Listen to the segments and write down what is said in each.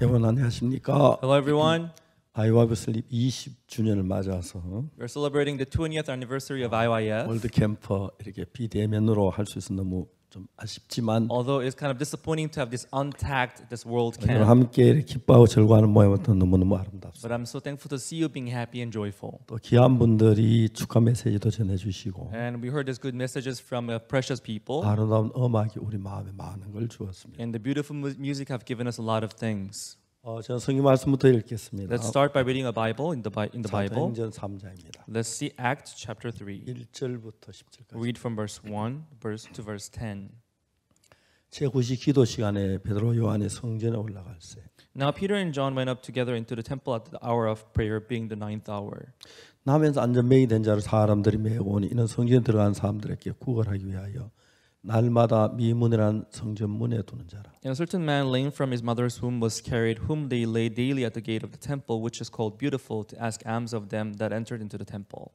여러분 안녕하십니까? Hello, everyone. 아이와브 슬립 20주년을 맞아서 We're celebrating the 20th anniversary of IYF. 월드 캠퍼 이렇게 비대면으로 할 수 있어서 너무 좀 아쉽지만 Although it's kind of disappointing to have this untagged, this world 여러분 camp, 함께 이렇게 기뻐하고 즐거워하는 모양부터 너무너무 아름답습니다. but I'm so thankful to see you being happy and joyful. 또 귀한 분들이 축하 메시지도 전해주시고 And we heard these good messages from precious people, 아름다운 음악이 우리 마음에 많은 걸 주었습니다. and the beautiful music have given us a lot of things. 저는 성경 말씀부터 읽겠습니다. Let's start by reading a Bible in the Bible. 사도행전 3장입니다. Let's see Acts chapter 3. 1절부터 10절까지. Read from verse 1 to verse 10. 제9시 기도 시간에 베드로 요한이 성전에 올라갈세. Now Peter and John went up together into the temple at the hour of prayer, being the 9th hour. 남에서 안전뱅이 된 자를 사람들이 메고 오니 이는 성전에 들어간 사람들에게 구걸하기 위하여 날마다 미문이란 성전 문에 두는 자라. And a certain man lame from his mother's womb was carried, whom they laid daily at the gate of the temple, which is called Beautiful, to ask alms of them that entered into the temple.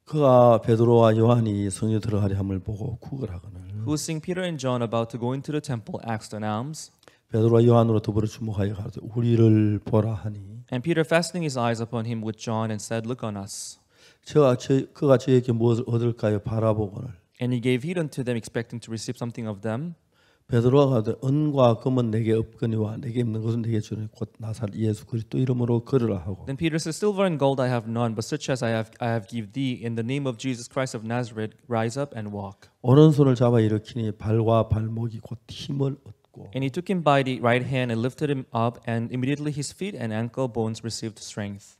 그가 베드로와 요한이 성전에 들어가려 함을 보고 구걸하거늘 Who, seeing Peter and John about to go into the temple, asked an alms. 베드로와 요한으로 더불어 주목하여 가로되 우리를 보라 하니 And Peter, fastening his eyes upon him with John, and said, Look on us. 그가 저에게 무엇을 얻을까요 바라보거늘 And he gave heed unto them, expecting to receive something of them. 베드로가 가로되 은과 금은 내게 없거니와 내게 있는 것은 내게 주니 곧 나사렛 예수 그리스도 이름으로 걸으라 하고 Then Peter said, Silver and gold I have none, but such as I have give thee. In the name of Jesus Christ of Nazareth, rise up and walk. 오른손을 잡아 일으키니 발과 발목이 곧 힘을 얻고 And he took him by the right hand and lifted him up, and immediately his feet and ankle bones received strength.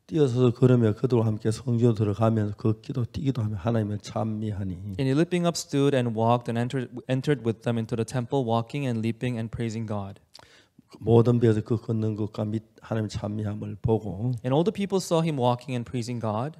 뛰어서서 걸으며 그들과 함께 성전으로 들어가면서 걷기도 뛰기도 하며 하나님을 찬미하니 And he leaping up stood and walked and entered with them into the temple, walking and leaping and praising God. 모든 배에서 그 걷는 것과 및 하나님 찬미함을 보고 And all the people saw him walking and praising God.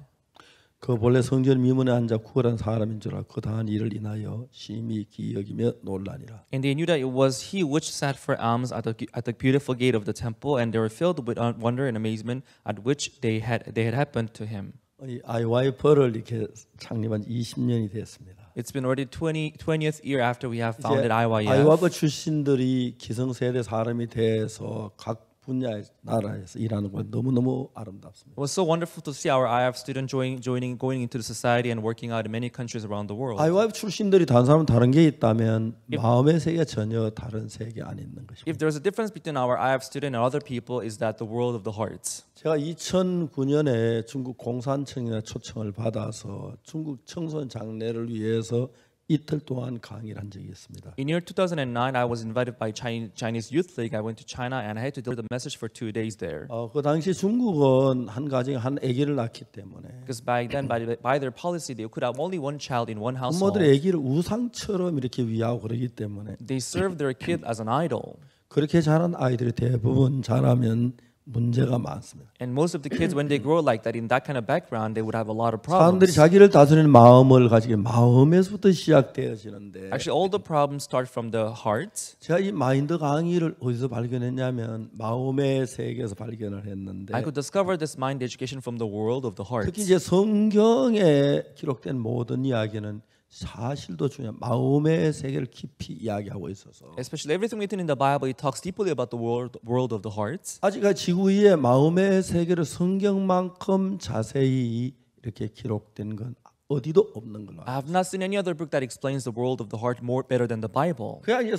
그 본래 성전 미문에 앉아 구걸한 사람인 줄 알고 그 당한 일을 인하여 심히 기여기며 놀라니라. And they knew that it was he which sat for alms at the beautiful gate of the temple, and they were filled with wonder and amazement at which they had happened to him. 이 IYF를 이렇게 창립한 지 20년이 됐습니다. It's been already 20th year after we have founded IYF. IYF 출신들이 기성세대 사람이 돼서 각 분야의 나라에서 일하는 건 너무너무 아름답습니다. It was so wonderful to see our IF students going into the society and working out in many countries around the world. IYF 출신들이 다른 사람은 다른 게 있다면 마음의 세계가 전혀 다른 세계 안에 있는 것입니다. If there's a difference between our IF student and other people, is that the world of the hearts. 제가 2009년에 중국 공산청이나 초청을 받아서 중국 청소년 장례를 위해서 이틀 동안 강의를 한 적이 있습니다. In year 2009, I was invited by Chinese Youth League. I went to China and I had to deliver the message for 2 days there. 그 당시 중국은 한 가정에 한 아기를 낳기 때문에 Because back then, by their policy, they could have only one child in one household. 부모들이 아기를 우상처럼 이렇게 위하고 그러기 때문에 They served their kid as an idol. 그렇게 자란 아이들이 대부분 자라면 문제가 많습니다. And most of the kids, when they grow like that, in that kind of background, they would have a lot of 사람들이 problems. 자기를 다스리는 마음을 가지게 마음에서부터 시작되어지는데 Actually, all the problems start from the heart. 제가 이 마인드 강의를 어디서 발견했냐면 마음의 세계에서 발견을 했는데 I could discover this mind education from the world of the heart. 특히 이제 성경에 기록된 모든 이야기는 사실도 중요한 마음의 세계를 깊이 이야기하고 있어서 Especially everything written in the Bible, it talks deeply about the world of the heart. 아직까지 지구 위에 마음의 세계를 성경만큼 자세히 이렇게 기록된 건 어디도 없는 걸로 I have not seen any other book that explains the world of the heart more better than the Bible. 그냥 이제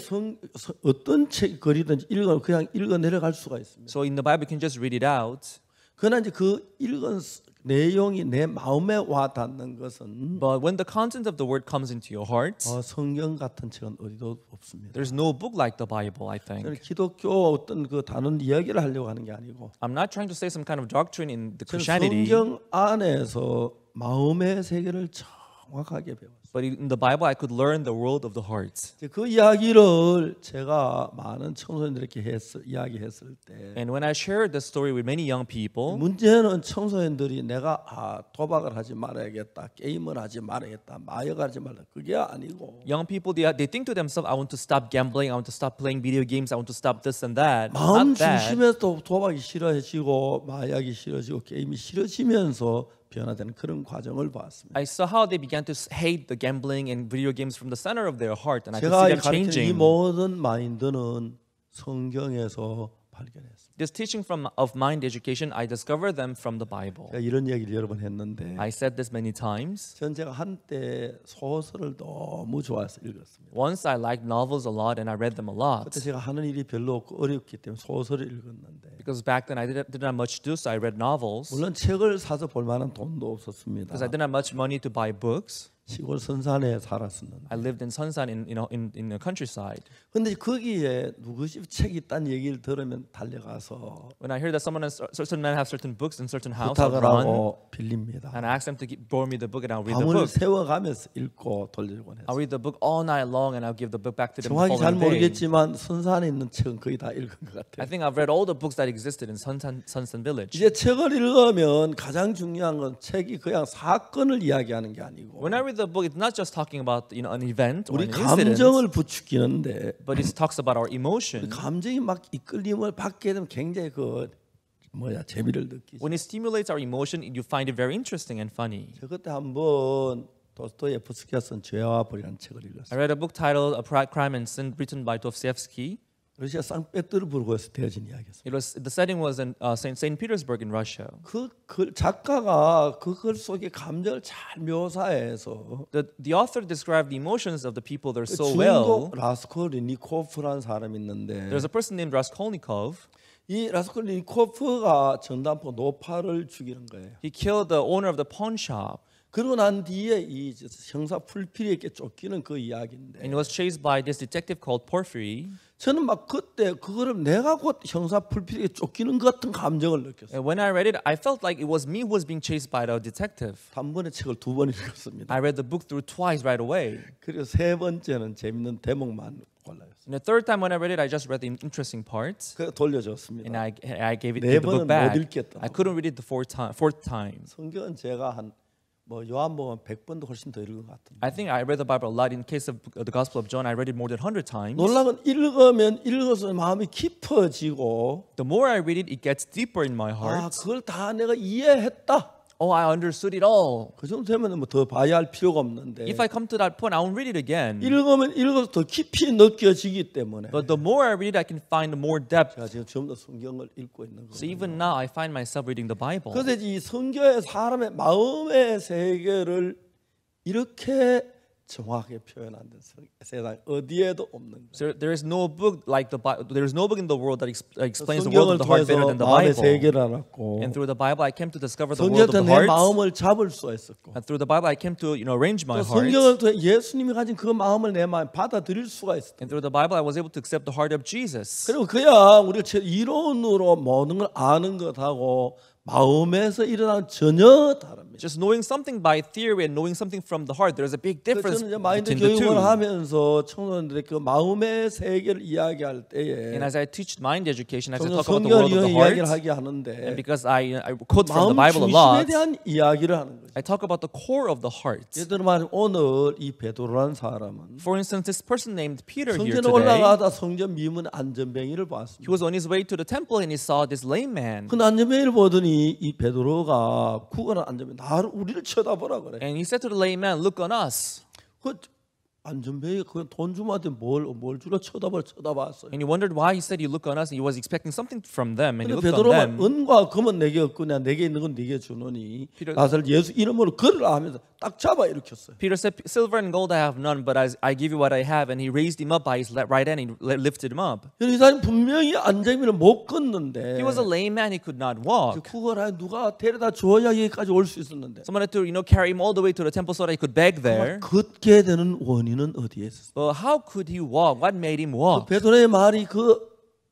어떤 책 글이든지 그냥 읽어 내려갈 수가 있습니다. So in the Bible, you can just read it out. 그러나 이제 그 읽은 내용이 내 마음에 와 닿는 것은 But when the content of the word comes into your heart, 성경 같은 책은 어디도 없습니다. there's no book like the Bible, I 저는 think. 기독교 어떤 그 다른 이야기를 하려고 하는 게 아니고 I'm not trying to say some kind of doctrine in the 저는 Christianity, 성경 안에서 마음의 세계를 정확하게 배웠어요. but in the Bible, I could learn the world of the heart. 그 이야기를 제가 많은 청소년들에게 이야기했을 때 And when I shared this story with many young people, 문제는 청소년들이 내가 도박을 하지 말아야겠다, 게임을 하지 말아야겠다, 마약을 하지 말라 그게 아니고 young people, they think to themselves, I want to stop gambling, I want to stop playing video games, I want to stop this and that. 마음 Not that. 중심에서 도박이 싫어지고 마약이 싫어지고 게임이 싫어지면서 변화되는 그런 과정을 봤습니다. I saw how they began to hate the gambling and video games from the center of their heart, and I could 제가 see them 가르치는 이 changing. 모든 마인드는 성경에서 발견했습니다. This teaching of mind education, I discovered them from the Bible. 제가 이런 얘기를 여러 번 했는데 I said this many times. 전 제가 한때 소설을 너무 좋아해서 읽었습니다. Once I liked novels a lot and I read them a lot. 그때 제가 하는 일이 별로 없고 어렵기 때문에 소설을 읽었는데 Because back then I didn't have much to do, so I read novels. 물론 책을 사서 볼 만한 돈도 없었습니다. Because I didn't have much money to buy books. 시골 선산에 살았었는데 I lived in Sunsan in the countryside. 근데 거기에 누구시 책이 있다는 얘기를 들으면 달려가서 When I hear that certain men have certain books in certain house, I'll 부탁을 run 하고 빌립니다. and I ask them to borrow me the book and I'll read the 밤을 book. 새워가면서 읽고 돌리곤 I'll 했어요. read the book all night long and I'll give the book back to them the 정확히 잘 following day. 모르겠지만 선산에 있는 책은 거의 다 읽은 것 I 같아요. think I've read all the books that existed in Sunsan Village. 이제 책을 읽으면 가장 중요한 건 책이 그냥 사건을 이야기하는 게 아니고 When I read the book, it's not just talking about an event or 우리 an incident, 감정을 부추기는데 but it talks about our emotion. 감정이 막 이끌림을 받게 되면 굉장히 재미를 느끼죠. When it stimulates our emotion, you find it very interesting and funny. 저 그때 한번 도스토예프스키가 쓴 죄와 벌이라는 책을 I 읽었어요. read a book titled A Crime and Sin, written by Dostoevsky. 러시아 상페테르부르크에서 되어진 이야기였어요. The setting was in Saint Petersburg in Russia. 그 작가가 그 글 속에 감정을 잘 묘사해서 The author described the emotions of the people there so well. 주인공 라스콜리니코프라는 사람이 있는데 There's a person named Raskolnikov. 이 라스콜리니코프가 전단포 노파를 죽이는 거예요. He killed the owner of the pawn shop. 그러고 난 뒤에 이 형사 풀피리에게 쫓기는 그 이야기인데 And he was chased by this detective called Porfiry. 저는 막 그때 그거를 내가 곧 형사 풀피리에게 쫓기는 것 같은 감정을 느꼈어요. And when I read it, I felt like it was me who was being chased by the detective. 단번에 책을 2번 읽었습니다. I read the book through twice right away. 그리고 세 번째는 재밌는 대목만 골라요. And the third time when I read it, I just read the interesting parts. 그 돌려줬습니다. And I gave 네 the book 번은 back. 못 읽겠다. I couldn't read it the fourth time. 성경은 제가 한 요한복음 100번도 훨씬 더 읽은 것 같은데. I think I read the Bible a lot. In case of the Gospel of John, I read it more than 100 times. 놀라운 건 읽으면 읽어서 마음이 깊어지고 The more I read it, it gets deeper in my heart. 그걸 다 내가 이해했다. Oh, I understood it all. 그 정도 되면 더 봐야 할 필요가 없는데 If I come to that point, I won't read it again. 읽으면 읽어서 더 깊이 느껴지기 때문에 But the more I read it, I can find more depth. 제가 지금 전부 다 성경을 읽고 있는 So 거예요. even now, I find myself reading the Bible. 그래서 이 성경의 사람의 마음의 세계를 이렇게 정확하게 표현한 세상 어디에도 없는 거예요. So there is no book like the Bible. There is no book in the world that explains the world 성경을 of the heart better 통해서 than the 마음의 Bible. 세계를 알았고 And through the Bible, I came to discover the 성경을 world of 통해 the 내 heart. 마음을 잡을 수가 있었고 And through the Bible, I came to arrange my 또 heart. 성경을 통해 예수님이 가진 그 마음을 내 마음에 받아들일 수가 있었고 And through the Bible, I was able to accept the heart of Jesus. 그리고 그야 우리가 이론으로 모든 걸 아는 것하고 마음에서 일어나는 전혀 다릅니다. Just knowing something by theory and knowing something from the heart, there's a big difference 저는 이제 마인드 between the two. 교육을 하면서 청소년들의 그 마음의 세계를 이야기할 때에 And as I teach mind education, as I 저는 talk about the 성경을 world of the 이야기를 heart, 하게 하는데 and because I quote from the 마음 Bible a 중심에 lot, 대한 이야기를 하는 거죠. I talk about the core of the heart. 예를 들어 말하면 오늘 이 베드로라는 사람은 For instance, this person named Peter here 성전에 today, 올라가다 성전 미문 안전뱅이를 he 봤습니다. was on his way to the temple and he saw this lame man. 그 안전뱅이를 보더니 이 베드로가 구걸한 안전뱅이 나를 우리를 쳐다보라 그래. And he said to the lame man, look on us. 그 안전뱅이 그냥 돈 주마한테 뭘 주러 쳐다봤어요. And he wondered why he said, you look on us. And he was expecting something from them. And he 근데 looked on 베드로가 them. 은과 금은 내게 없구나 내게 있는 건 네게 주노니 Peter- 나사를 예수 이름으로 걸으라 하면서 딱 잡아 일으켰어요. Peter said, silver and gold I have none, but I give you what I have. And he raised him up by his right hand and he lifted him up. 이 사람이 분명히 안전뱅이를 못 걷는데 He was a lame man. He could not walk. 구걸하여 누가 데려다 줘야 여기까지 올 수 있었는데 Someone had to, carry him all the way to the temple so that he could beg there. 걷게 되는 원인은 어디에 있었어요? But how could he walk? What made him walk? 베드로의 말이 그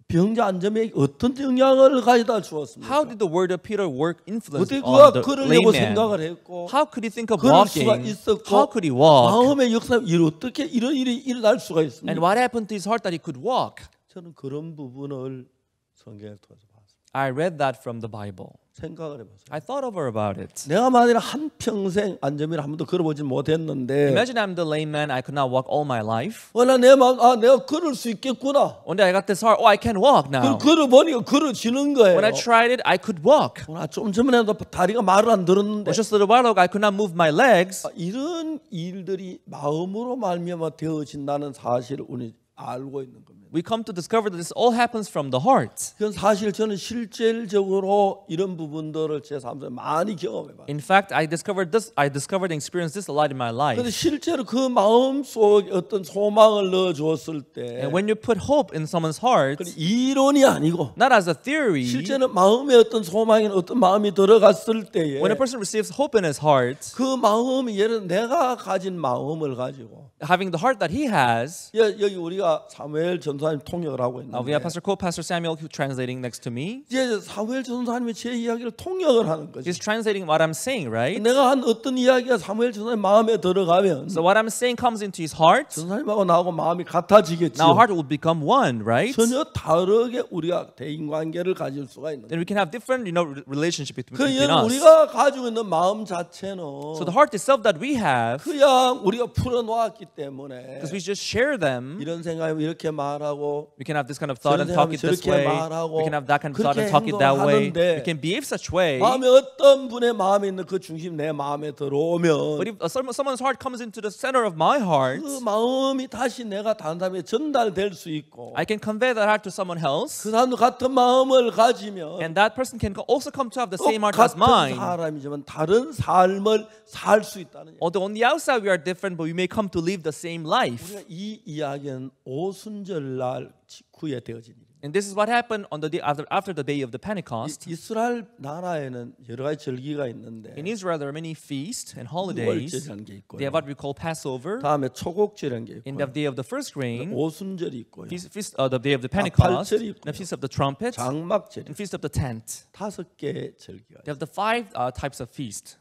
병자 안전뱅이에게 어떤 영향을 가져다 주었습니까? How did the word of Peter work influence 어떻게 on 그가 the 걸으려고 lame man? 생각을 했고 How could he think of 걸을 수가 walking? 있었고 How could he walk? 마음의 역사 어떻게 이런 일이 일어날 수가 And 있습니까? what happened to his heart that he could walk? 저는 그런 부분을 성경을 통해서 봤습니다. I read that from the Bible. 생각을 해보세요. I thought over about it. 내가 만일 한 평생 안전뱅이를 한 번도 걸어보지 못했는데 Imagine I'm the lame man. I could not walk all my life. 내 마음 내가 걸을 수 있겠구나. One day I got this heart. Oh, I can walk now. 걸어보니까 걸어지는 거예요. When I tried it, I could walk. 좀 전에도 다리가 말을 안 들었는데 But just a little while ago, I could not move my legs. 이런 일들이 마음으로 말미암아 되어진다는 사실을 우리 알고 있는 겁니다. we come to discover that this all happens from the heart. 그건 사실 저는 실질적으로 이런 부분들을 제 삶에 많이 경험해봐요. In fact, I discovered and experienced this a lot in my 근데 life. 실제로 그 마음 속에 어떤 소망을 넣어 주었을 때 And when you put hope in someone's heart, 이론이 아니고 not as a theory, 실제는 마음에 어떤 소망이나 어떤 마음이 들어갔을 때에 when a person receives hope in his heart, 그 마음이 예를 들어 내가 가진 마음을 가지고 having the heart that he has, 여기 우리가 사무엘 전도사님 통역을 하고 we 있는데 have Pastor Samuel who translating next to me. 이제 사무엘 전도사님이 제 이야기를 통역을 하는 거죠. He's translating what I'm saying, right? 내가 한 어떤 이야기가 사무엘 전도사님 마음에 들어가면 So what I'm saying comes into his heart. 전도사님하고 나하고 마음이 같아지겠죠. Now our heart will become one, right? 전혀 다르게 우리가 대인 관계를 가질 수가 있는 거예요. Then we can have different, relationship between 그러니까 us. 우리가 가지고 있는 마음 자체는 So the heart itself that we have, 그냥 우리가 풀어놓았기 때문에 because we just share them, 이런 생각이 이렇게 말하고 we can have this kind of thought and talk it this 저렇게 way. 말하고 We can have that kind of thought and 그렇게 talk it that way. 행동하는데 We can behave such way. 마음에 어떤 분의 마음에 있는 그 중심 내 마음에 들어오면 But if someone's heart comes into the center of my heart, 그 마음이 다시 내가 다른 사람에게 전달될 수 있고 I can convey that heart to someone else, 그 사람도 같은 마음을 가지면 and that person can also come to have the same heart as 똑같은 mine. 사람이지만 다른 삶을 살 수 있다는 얘기예요. Although on the outside we are different, but we may come to live the same life. 우리가 이 이야기는 오순절날 직후에 되어진 일입니다. And this is what happened on the day after the day of the Pentecost. 이스라엘 나라에는 여러 가지 절기가 있는데 In Israel, there are many feasts and holidays. 유월절이라는 게 있고요. They have what we call Passover. 다음에 초곡절이라는 게 In 있고요. the day of the first grain, 오순절이 있고요. the day of the Pentecost, 팔절이 있고요. the feast of the trumpet, 장막절이 and feast of the tent. 5개의 절기가 They have the 5 types of feast.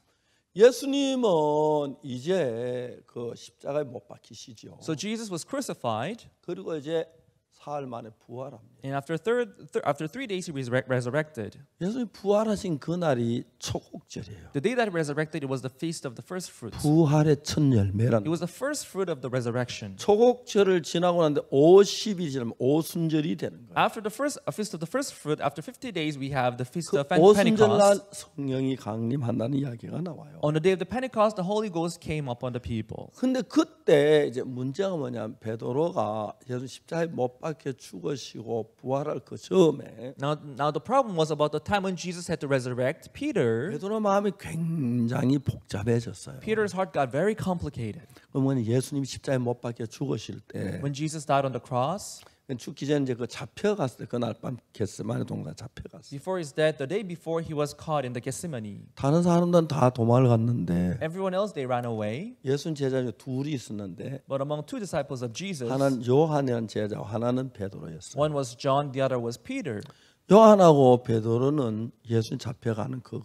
예수님은 이제 그 십자가에 못 박히시죠. So Jesus was crucified, 그리고 이제 사흘 만에 부활합니다. and after 3 days he was resurrected. 예수님 부활하신 그날이 초곡절이에요. The day that he resurrected, it was the feast of the first fruits. 부활의 첫 열매란. It was the first fruit of the resurrection. 초곡절을 지나고 나는데 50일이 지나면 오순절이 되는 거예요. After the feast of the first fruit, after 50 days, we have the feast 그 of 오순절날 Pentecost. 성령이 강림한다는 이야기가 나와요. On the day of the Pentecost, the Holy Ghost came upon the people. 근데 그때 이제 문제가 뭐냐면 베드로가 예수 십자가에 못 박혀 죽으시고 부활할 그 즈음에 Now the problem was about the time when Jesus had to resurrect Peter. 베드로 마음이 굉장히 복잡해졌어요. Peter's heart got very complicated. 그러면 예수님이 십자가에 못 박혀 죽으실 때 When Jesus died on the cross, 죽기 전에 이제 그 잡혀갔을 때 그날 밤 겟세마네 동산 잡혀갔어요. before his death, the day before he was caught in the Gethsemane. 다른 사람들은 다 도망을 갔는데 Everyone else, they ran away. 예수님 제자 중에 둘이 있었는데 But among 2 disciples of Jesus, 하나는 요한이라는 제자고 하나는 베드로였어요. one was John, the other was Peter. 요한하고 베드로는 예수님 잡혀가는 그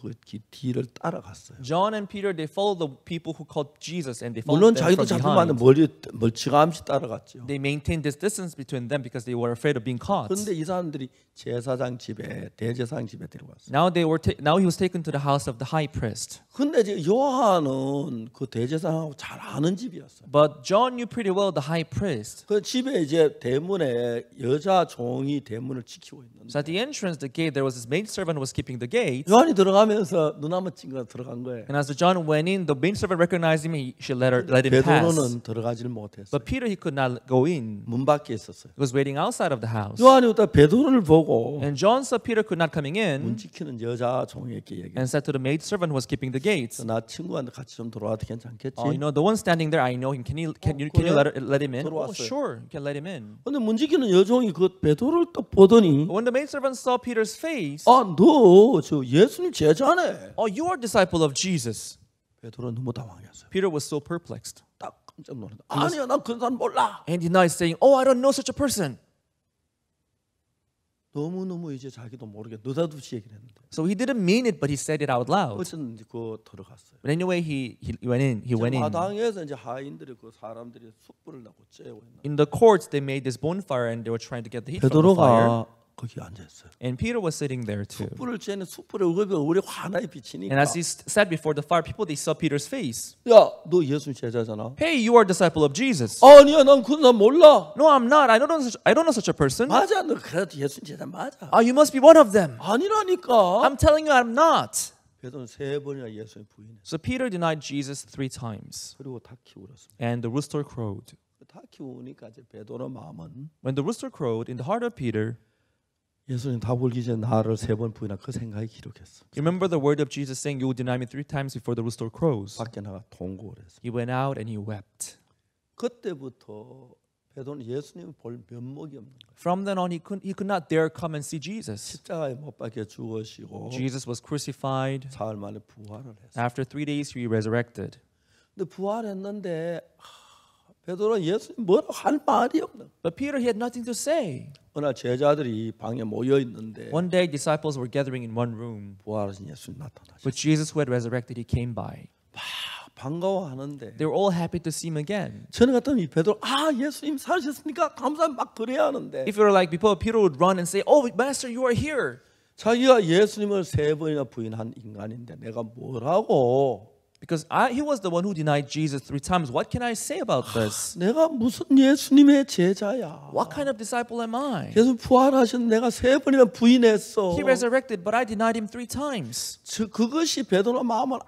뒤를 따라갔어요. John and Peter, they followed the people who called Jesus, and they 물론 followed them 자기도 from 잡혀가는데 behind. 멀찌감치 따라갔죠. They maintained this distance between them because they were afraid of being caught. 그런데 이 사람들이 제사장 집에 대제사장 집에 데려갔어요. Now he was taken to the house of the high priest. 근데 이제 요한은 그 대제사장하고 잘 아는 집이었어요. But John knew pretty well the high priest. 그 집에 이제 대문에 여자 종이 대문을 지키고 있는데 So at the entrance, the gate, there was this maidservant who was keeping the gate. 요한이 들어가면서 눈 한번 찡그려 들어간 거예요. And as John went in, the maidservant recognized him. She let him pass. 베드로는 들어가질 못했어요. But Peter, he could not go in. 문 밖에 있었어요. He was waiting outside of the house. 요한이 그때 베드로를 보고 And John saw Peter could not coming 문 in, 지키는 여자 종에게 얘기했어요. and said to the maidservant who was keeping the gates, 나 친구한테 같이 좀 들어와도 괜찮겠지? the one standing there, I know him. Can you let him in? Oh, 들어왔어요. sure, you can let him in. 근데 문 지키는 여종이 그 베드로를 딱 보더니 But when the maidservant saw Peter's face, 너 저 예수님 제자네. oh, you are a disciple of Jesus. 베드로 너무 당황했어요. Peter was so perplexed. 딱 깜짝 놀랐다. 아니야, 난 그런 사람 몰라. And he denied, saying, oh, I don't know such a person. 너무 이제 자기도 모르게 느닷없이 얘기를 했는데. So he didn't mean it, but he said it out loud. 어쨌든 그 들어갔어요. But anyway, he went in. He went in. 마당에서 이제 하인들이 그 사람들이 숯불을 넣고 쬐고 있는. In the courts, they made this bonfire, and they were trying to get the heat from the fire. 베드로가 거기 앉아 있어요. And Peter was sitting there too. 숯불을 쬐는 숯불의 얼굴이 환하게 비치니까. And as he sat before the fire, people, they saw Peter's face. 야, 너 예수 제자잖아. Hey, you are a disciple of Jesus. 아니야, 난 그런 사람 몰라. No, I'm not. I don't know such a person. 맞아, 너 그래도 예수 제자 맞아. You must be one of them. 아니라니까. I'm telling you, I'm not. 베드로는 3번이나 예수님 부인했어요. So Peter denied Jesus 3 times. 그리고 닭이 울었습니다. And the rooster crowed. 다 키우니까 이제 베드로 마음은 When the rooster crowed in the heart of Peter, 예수님 다 울기 전에 나를 3번 부인한 그 생각이 기록했어. you remember the word of Jesus saying, "You will deny me 3 times before the rooster crows." 밖에 나가 통곡을 했어. He went out and he wept. 그때부터 베드로는 예수님 볼 면목이 없는 거예요. From then on, he could not dare come and see Jesus. 십자가에 못 박혀 죽으시고 Jesus was crucified. 사흘 만에 부활을 했어. After 3 days, he resurrected. 근데 부활했는데 베드로는 예수님 뭐라고 할 말이 없는. But Peter, he had nothing to say. 어느 날 제자들이 방에 모여 있는데 One day, disciples were gathering in one room. 부활하신 예수님 나타나셨어. But Jesus, who had resurrected, he came by. 반가워하는데 They were all happy to see him again. 저는 같으면 이 베드로 예수님 살으셨으니까 감사합니다 막 그래야 하는데 If you were like before, Peter would run and say, "Oh, Master, you are here." 자기가 예수님을 3번이나 부인한 인간인데 내가 뭐라고 Because he was the one who denied Jesus 3 times. What can I say about this? 내가 무슨 예수님의 제자야. What kind of disciple am I? 예수 부활하신 내가 3번이나 부인했어. He resurrected, but I denied him 3 times. 그것이 베드로 마음을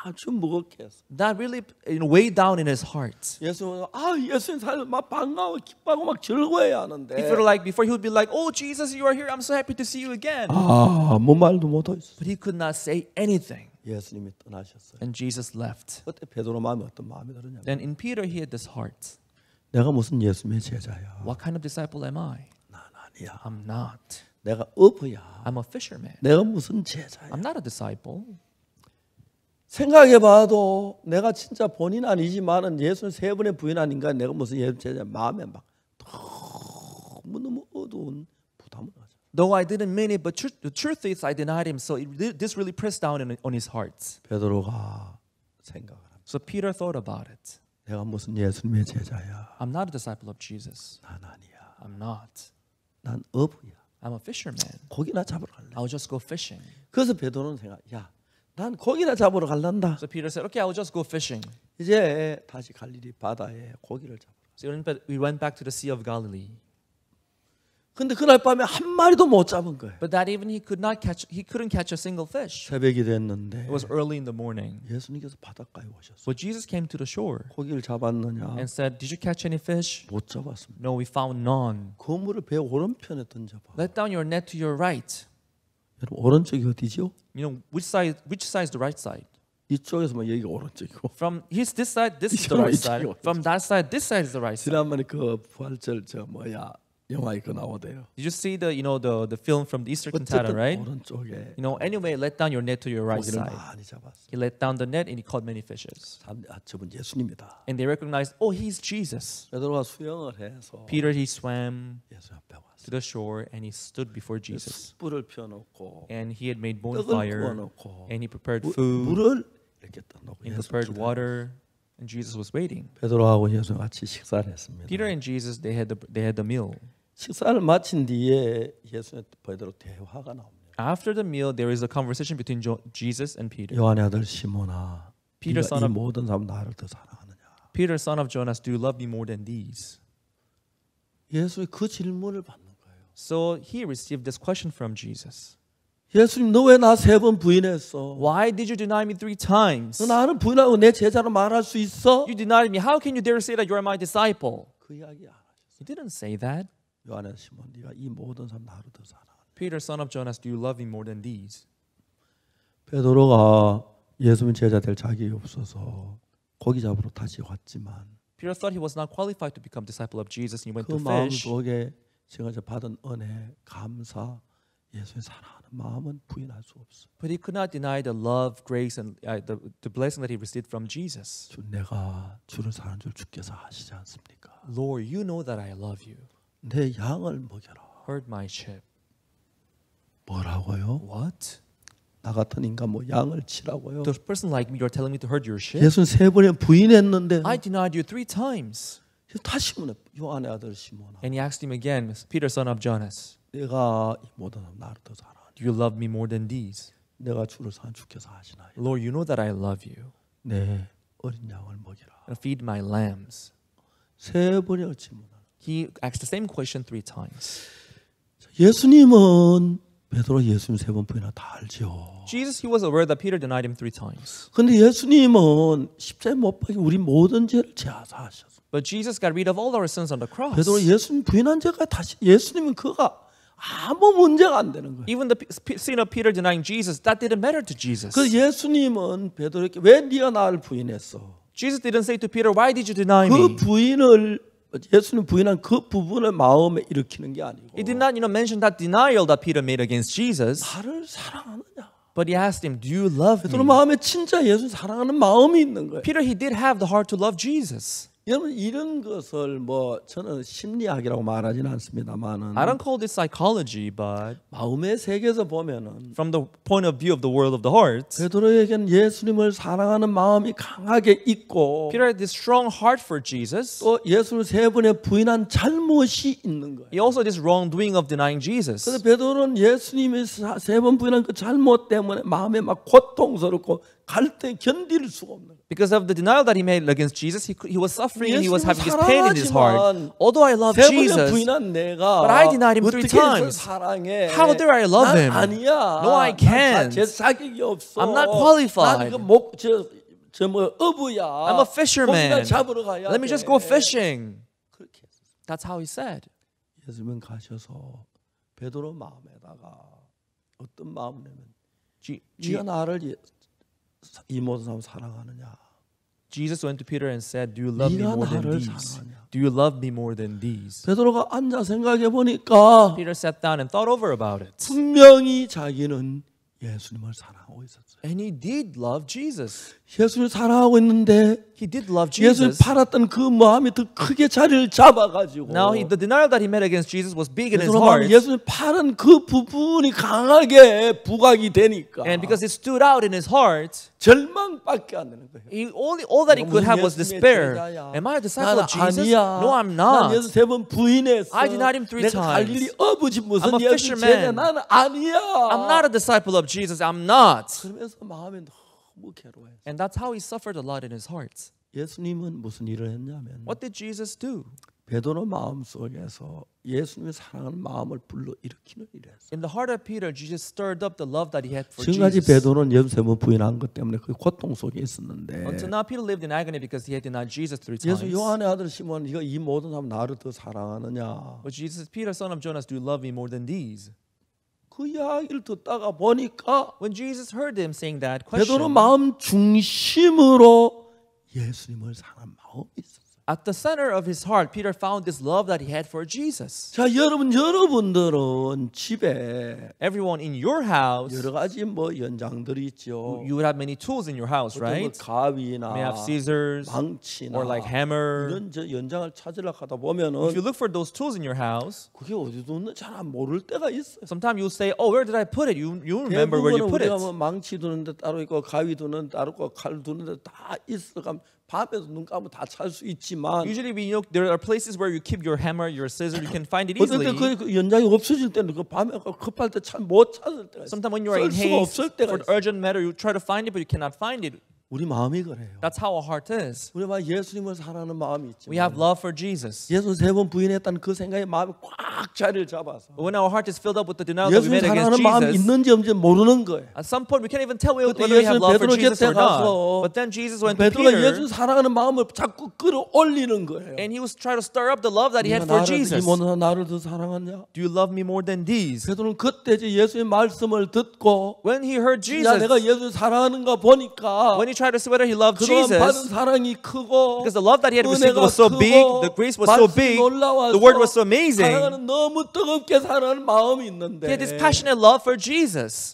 아주 무겁게 했어. That really weighed down in his heart. 예수님은 예수님 살려 막 반가워 기뻐하고 막 즐거워해야 하는데 If you were like before, he would be like, "Oh, Jesus, you are here. I'm so happy to see you again." 아무 말도 못 했어. But he could not say anything. 예수님이 떠나셨어요. And Jesus left. 그때 베드로 마음이 어떤 마음이 들었냐면 Then in Peter, he had this heart. 내가 무슨 예수님의 제자야. What kind of disciple am I? 난 아니야. I'm not. 내가 어부야. I'm a fisherman. 내가 무슨 제자야. I'm not a disciple. 생각해봐도 내가 진짜 본인 아니지만은 예수님 3번의 부인한 인간 내가 무슨 예수 제자 마음에 막 너무 어두운 부담을 가져. Though I didn't mean it, but the truth is I denied him. So this really pressed down on his heart. 베드로가 생각을 합니다. So Peter thought about it. 내가 무슨 예수님의 제자야. I'm not a disciple of Jesus. 난 아니야. I'm not. 난 어부야. I'm a fisherman. 고기나 잡으러 갈래. I'll just go fishing. 그래서 베드로는 생각, 난 고기나 잡으러 갈란다. So Peter said, "Okay, I'll just go fishing." 이제 다시 갈릴리 바다에 고기를 잡으러. So we went back to the Sea of Galilee. 근데 그날 밤에 한 마리도 못 잡은 거예요. But that evening he couldn't catch a single fish. 새벽이 됐는데 It was early in the morning. 예수님께서 바닷가에 오셨어요. So Jesus came to the shore 고기를 잡았느냐? and said, "Did you catch any fish?" 못 잡았습니다. No, we found none. 그물을 배 오른편에 던져봐. Let down your net to your right. 여러분 오른쪽이 어디죠? You know which side is the right side? 이쪽에서만 여기가 오른쪽이고 From this side, this is the right side. 이쪽이 From that side, this side is the right side. 지난번에 그 부활절 영화에 그 나오대요. Did you see the film from the Easter cantata, 어쨌든 right? 오른쪽에 Anyway, let down your net to your right 고기를 side. 많이 잡았어. He let down the net and he caught many fishes. 저분 예수님이다. And they recognized, oh, he's Jesus. 베드로가 수영을 해서 Peter, he swam 예수 앞에 왔어. to the shore and he stood before Jesus. 숯불을 펴놓고 And he had made 떡을 bonfire 구워놓고 and he prepared food 물을 이렇게 떠놓고 and 예수 prepared 기다려. water. And Jesus was waiting. 베드로하고 예수 같이 식사를 했습니다. Peter and Jesus, they had the meal. 식사를 마친 뒤에 예수님 베드로 대화가 나옵니다. After the meal, there is a conversation between Jesus and Peter. 요한의 아들 시몬아, Peter, 네가 son 이 of- 모든 사람 나를 더 사랑하느냐? Peter, son of Jonas, do you love me more than these? 예수의 그 질문을 받는 거예요. So he received this question from Jesus. 예수님 너 왜 나 3번 부인했어? Why did you deny me 3 times? 너 나를 부인하고 내 제자로 말할 수 있어? You denied me. How can you dare say that you are my disciple? 그 이야기 안 하셨어. He didn't say that. 요한의 시몬 네가 이 모든 사람 나를 더 사랑하느냐? Peter, son of Jonas, do you love me more than these? 베드로가 예수님 제자 될 자격이 없어서 고기 잡으러 다시 왔지만 Peter thought he was not qualified to become disciple of Jesus and he went 그 to 마음 fish. 속에 제가 받은 은혜, 감사, 예수님 사랑하는 마음은 부인할 수 없어. But he could not deny the love, grace, and the blessing that he received from Jesus. 주 내가 주를 사는 줄 주께서 아시지 않습니까? Lord, you know that I love you. 내 양을 먹여라. Herd my sheep. 뭐라고요? What? 나 같은 인간 뭐 양을 치라고요? The person like me, you're telling me to herd your sheep? 예수님 3번에 부인했는데 I denied you 3 times. 다시 문에 요한의 아들 시몬아, And he asked him again, Peter, son of Jonas, 내가 이 모든 사람 나를 더 사랑하니? do you love me more than these? 내가 주를 사는 주께서 아시나요? Lord, you know that I love you. 내 어린 양을 먹이라. And feed my lambs. 3번의 질문을. He asked the same question 3 times. 예수님은 베드로 예수님 3번 부인하 다 알죠. Jesus, he was aware that Peter denied him 3 times. 근데 예수님은 십자가에 못 박혀 우리 모든 죄를 제하사하셨어. But Jesus got rid of all our sins on the cross. 베드로 예수님 부인한 죄가 다시 예수님은 그가 아무 문제가 안 되는 거예요. Even the sin of Peter denying Jesus, that didn't matter to Jesus. 그 예수님은 베드로에게 왜 네가 나를 부인했어? Jesus didn't say to Peter, why did you deny 그 me? 부인을 예수님 부인한 그 부분을 마음에 일으키는 게 아니고 He did not, mention that denial that Peter made against Jesus. 나를 사랑하느냐? But he asked him, do you love 베드로 me? 마음에 진짜 예수 사랑하는 마음이 있는 거예요. Peter, he did have the heart to love Jesus. 여러분 이런 것을 뭐 저는 심리학이라고 말하지는 않습니다만은 I don't call this psychology, but 마음의 세계에서 보면은 from the point of view of the world of the heart, 베드로에게는 예수님을 사랑하는 마음이 강하게 있고 Peter had this strong heart for Jesus. 또 예수를 3번에 부인한 잘못이 있는 거예요. He also had this wrongdoing of denying Jesus. 그래서 베드로는 예수님이 3번 부인한 그 잘못 때문에 마음에 막 고통스럽고 갈등 견딜 수가 없는 거예요. Because of the denial that he made against Jesus, he was suffering and he was having this pain in his 사랑하지만 heart. Although I love 3번에 Jesus, 부인한 내가 but I denied him 3 어떻게 해서 times. 사랑해? How dare I love 난 him? 아니야. No, I can't. 제 자격이 없어. I'm not qualified. 난그목저뭐 어부야. I'm a fisherman. 고기나 잡으러 가야 Let me 돼. just go fishing. 그렇게 했어요. That's how he said. 예수님은 가셔서 베드로 마음에다가 어떤 마음이냐면 네가 나를 이 모든 사람 사랑하느냐? Jesus went to Peter and said, "Do you love me 네가 more than 나를 these? 사랑하냐? Do you love me more than these?" 베드로가 앉아 생각해 보니까 Peter sat down and thought over about it. 분명히 자기는 예수님을 사랑하고 있었어요. And he did love Jesus. 예수님을 사랑하고 있는데 He did love 예수를 Jesus. 팔았던 그 마음이 더 크게 자리를 잡아가지고 Now, the denial that he made against Jesus was big in his 베드로 마음에 heart. 예수님 팔은 그 부분이 강하게 부각이 되니까 And because it stood out in his heart, 절망밖에 안 되는 거예요. all that he could have was 예수님의 despair. 제자야. Am I a disciple 나는 of Jesus? 아니야. No, I'm 난 not. 예수 3번 부인했어. I denied him 3 내가 갈릴리 times. 어부지 무슨 I'm a 예수 제자 fisherman. 나는 아니야. I'm not a disciple of Jesus. I'm not. 그러면서 마음에 너무 괴로워요. And that's how he suffered a lot in his heart. 예수님은 무슨 일을 했냐면 What did Jesus do? 베드로 마음 속에서 예수님을 사랑하는 마음을 불러 일으키는 일을 했어요. In the heart of Peter, Jesus stirred up the love that he had for 지금까지 Jesus. 베드로는 예수 3번 부인한 것 때문에 그 고통 속에 있었는데 Until now, Peter lived in agony because he had denied Jesus 3 예수 times. 요한의 아들 시몬 네가 이 모든 사람 나를 더 사랑하느냐? But Jesus, Peter, son of Jonas, do you love me more than these? 그 이야기를 듣다가 보니까 When Jesus heard him saying that 베드로 question, 마음 중심으로 예수님을 사랑하는 마음이 있었어요. at the center of his heart, Peter found this love that he had for Jesus. 자, 여러분들은 집에 Everyone in your house, 여러 가지 뭐 연장들이 있죠. you would have many tools in your house, 어떤 뭐 right? 가위나 You may have scissors 망치나 or like hammer. 이런 저 연장을 찾으려고 하다 If 보면은 you look for those tools in your house, 그게 어디 뒀는지 잘 모를 때가 있어요. sometimes you'll say, "Oh, where did I put it?" You remember where you 대부분은 put it. 우리가 뭐 망치 두는 데 따로 있고 가위 두는 데 따로 있고 칼 두는 데 다 있어. 밤에도 눈 감으면 다 찾을 수 있지만 Usually, there are places where you keep your hammer, your scissors. You can find it 어떨 때 easily. 그 연장이 없어질 때는 그 밤에 급할 때 참 못 찾을 때가 있어요. Sometimes when you are in 쓸 수가 haste 없을 때가 for 있어요. urgent matter, you try to find it, but you cannot find it. 우리 마음이 그래요. That's how our heart is. 우리가 예수님을 사랑하는 마음이 We 있지만 have love for Jesus. 예수 3번 부인했다는 그 생각이 마음이 꽉 자리를 잡아서 But when our heart is filled up with the denial that we 예수님 made against 사랑하는 마음이 Jesus, 있는지 없는지 모르는 거예요. at some point we can't even tell whether 그때 we have love for 베드로 Jesus 곁에 or not. 가서 But then Jesus went to 베드로가 Peter 예수 사랑하는 마음을 자꾸 끌어올리는 거예요. and he was trying to stir up the love that he 네가 had for 나를 이 Jesus. 모든 사람 나를 더 사랑하냐? Do you love me more than these? 베드로는 그때 이제 예수의 말씀을 듣고 When he heard 야 Jesus, 내가 예수 사랑하는가 보니까 when he tried to see whether he loved 그동안 받은 Jesus, 사랑이 크고 because the love that he had received 은혜가 was so big, 크고 the grace was so 말씀이 big, 놀라워서 the word was so amazing. 사랑하는 너무 뜨겁게 사랑하는 마음이 있는데 He had this passionate love for Jesus.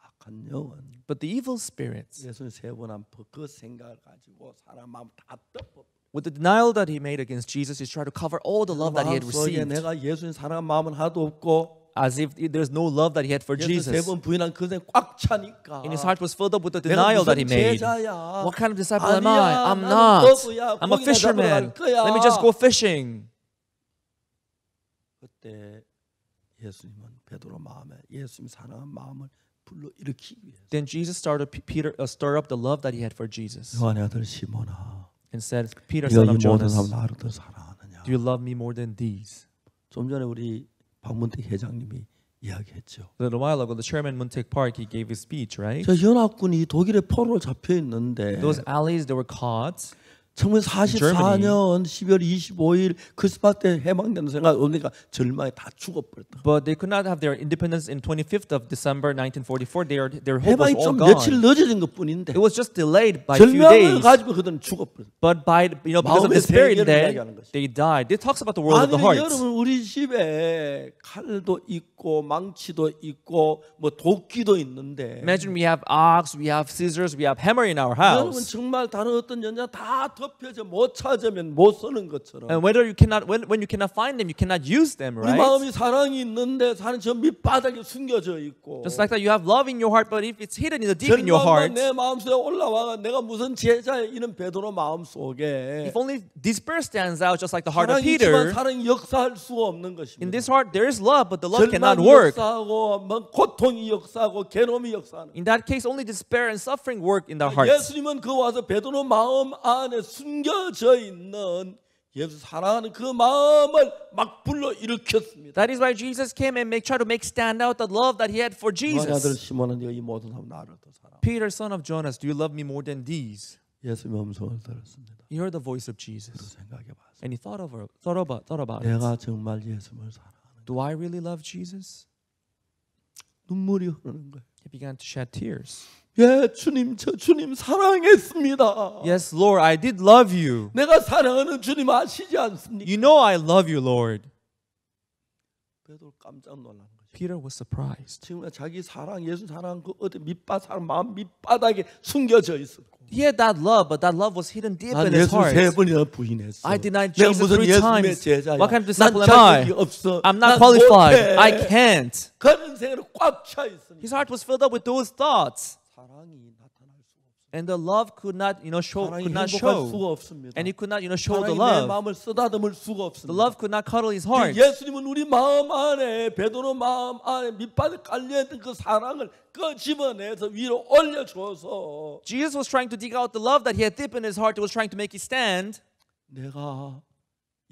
악한 영은 But the evil spirits, 예수님 3번 한 그 생각을 가지고 사람 마음 다 덮어. with the denial that he made against Jesus, he's trying to cover all the love that he had 마음속에 received, 내가 예수님 사랑하는 마음은 하나도 없고 as if there's no love that he had for 예수 Jesus. 3번 부인한 그 생각 꽉 차니까 And his heart was filled up with the 내가 denial that he 무슨 made. 제자야? What kind of disciple am I? 아니야, I'm 나는 not. 어부야. I'm a 고기나 잡으러 갈 fisherman. 거야. Let me just go fishing. 그때 예수님은 베드로 마음에 예수님 사랑하는 마음을 불러 일으키기 위해서 Then Jesus started Peter stir up the love that he had for Jesus 요한의 아들 시몬아 and said, "Peter, 네가 son 이 of 모든 Jonas, 사람 나를 더 사랑하느냐? do you love me more than these?" 좀 전에 우리 박문택 회장님이 이야기했죠. A little while ago, the chairman Muntik Park, he gave his speech, right? 저 연합군이 독일의 포로로 잡혀 있는데 Those allies, they were caught. 1944년 12월 25일 크리스마스 때 해방되는 생각 없으니까 절망에 다 죽어버렸다. But they could not have their independence in 25th of December 1944. Their hope was 해방이 all 좀 gone. 며칠 늦어진 것뿐인데 It was just delayed by a few 절망을 days. 가지고 그들은 죽어버렸다. But by because of 마음의 despair in 세계를 that, 이야기하는 것이죠. they died. It talks about the world of the 아니 heart. 여러분 우리 집에 칼도 있고 망치도 있고 뭐 도끼도 있는데 Imagine we have ox, we have scissors, we have hammer in our 여러분 house. 정말 다른 어떤 연자 다 덮여져 못 찾으면 못 쓰는 것처럼 And whether you cannot, when you cannot find them, you cannot use them, 우리 right? 마음이 사랑이 있는데 사는 저 밑바닥에 숨겨져 있고 Just like that, you have love in your heart, but if it's hidden in the deep in your 절망만 heart, 내 마음속에 올라와 내가 무슨 제자야 이런 베드로 마음속에 if only despair stands out, just like the heart of 사랑이 있지만 Peter, 사랑이 역사할 수가 없는 in 것입니다. this heart there is love, but the love cannot 절망이 work. 역사하고 뭐 고통이 역사하고 괴로움이 역사하는 In that case, only despair and suffering work in their hearts. 예수님은 그 와서 베드로 마음 안에 숨겨져 있는 예수 사랑하는 그 마음을 막 불러 일으켰습니다. That is why Jesus came and try to make stand out the love that he had for 너희 아들 Jesus. 시몬은 네가 이 모든 사람 나를 더 사랑. Peter, son of Jonas, do you love me more than these? 예수님의 음성을 들었습니다. He heard the voice of Jesus, 생각해봤습니다. and he thought about it. 내가 정말 예수님을 사랑하는 Do I really love Jesus? 눈물이 흐르는 거예요. He began to shed tears. 예, 주님, 저 주님 사랑했습니다. Yes, Lord, I did love you. 내가 사랑하는 주님 아시지 않습니까? You know I love you, Lord. 베드로 깜짝 놀란 거죠. Peter was surprised. 지금 자기 사랑, 예수 사랑 그 어디 마음 밑바닥에 숨겨져 있었고. He had that love, but that love was hidden deep 난 in his 예수 heart. 3번이나 부인했어. I denied 내가 Jesus 무슨 3 예수님의 times. 제자야. What kind of 난 disciple am I? 자격이 없어. I'm 난 not qualified. 못해. I can't. 그런 생각으로 꽉 차 있습니다. His heart was filled up with those thoughts, 사랑이 나타날 수가 없어. and the love could not, show. 사랑이 Could not 행복할 show, 수가 없습니다. and he could not, show the 사랑이 내 love. 마음을 쓰다듬을 수가 없습니다. The love could not cuddle his heart. 예수님은 우리 마음 안에 베드로 마음 안에 밑바닥에 깔려있던 그 사랑을 끄집어내서 위로 올려줘서 Jesus was trying to dig out the love that he had deep in his heart. He was trying to make it stand, 내가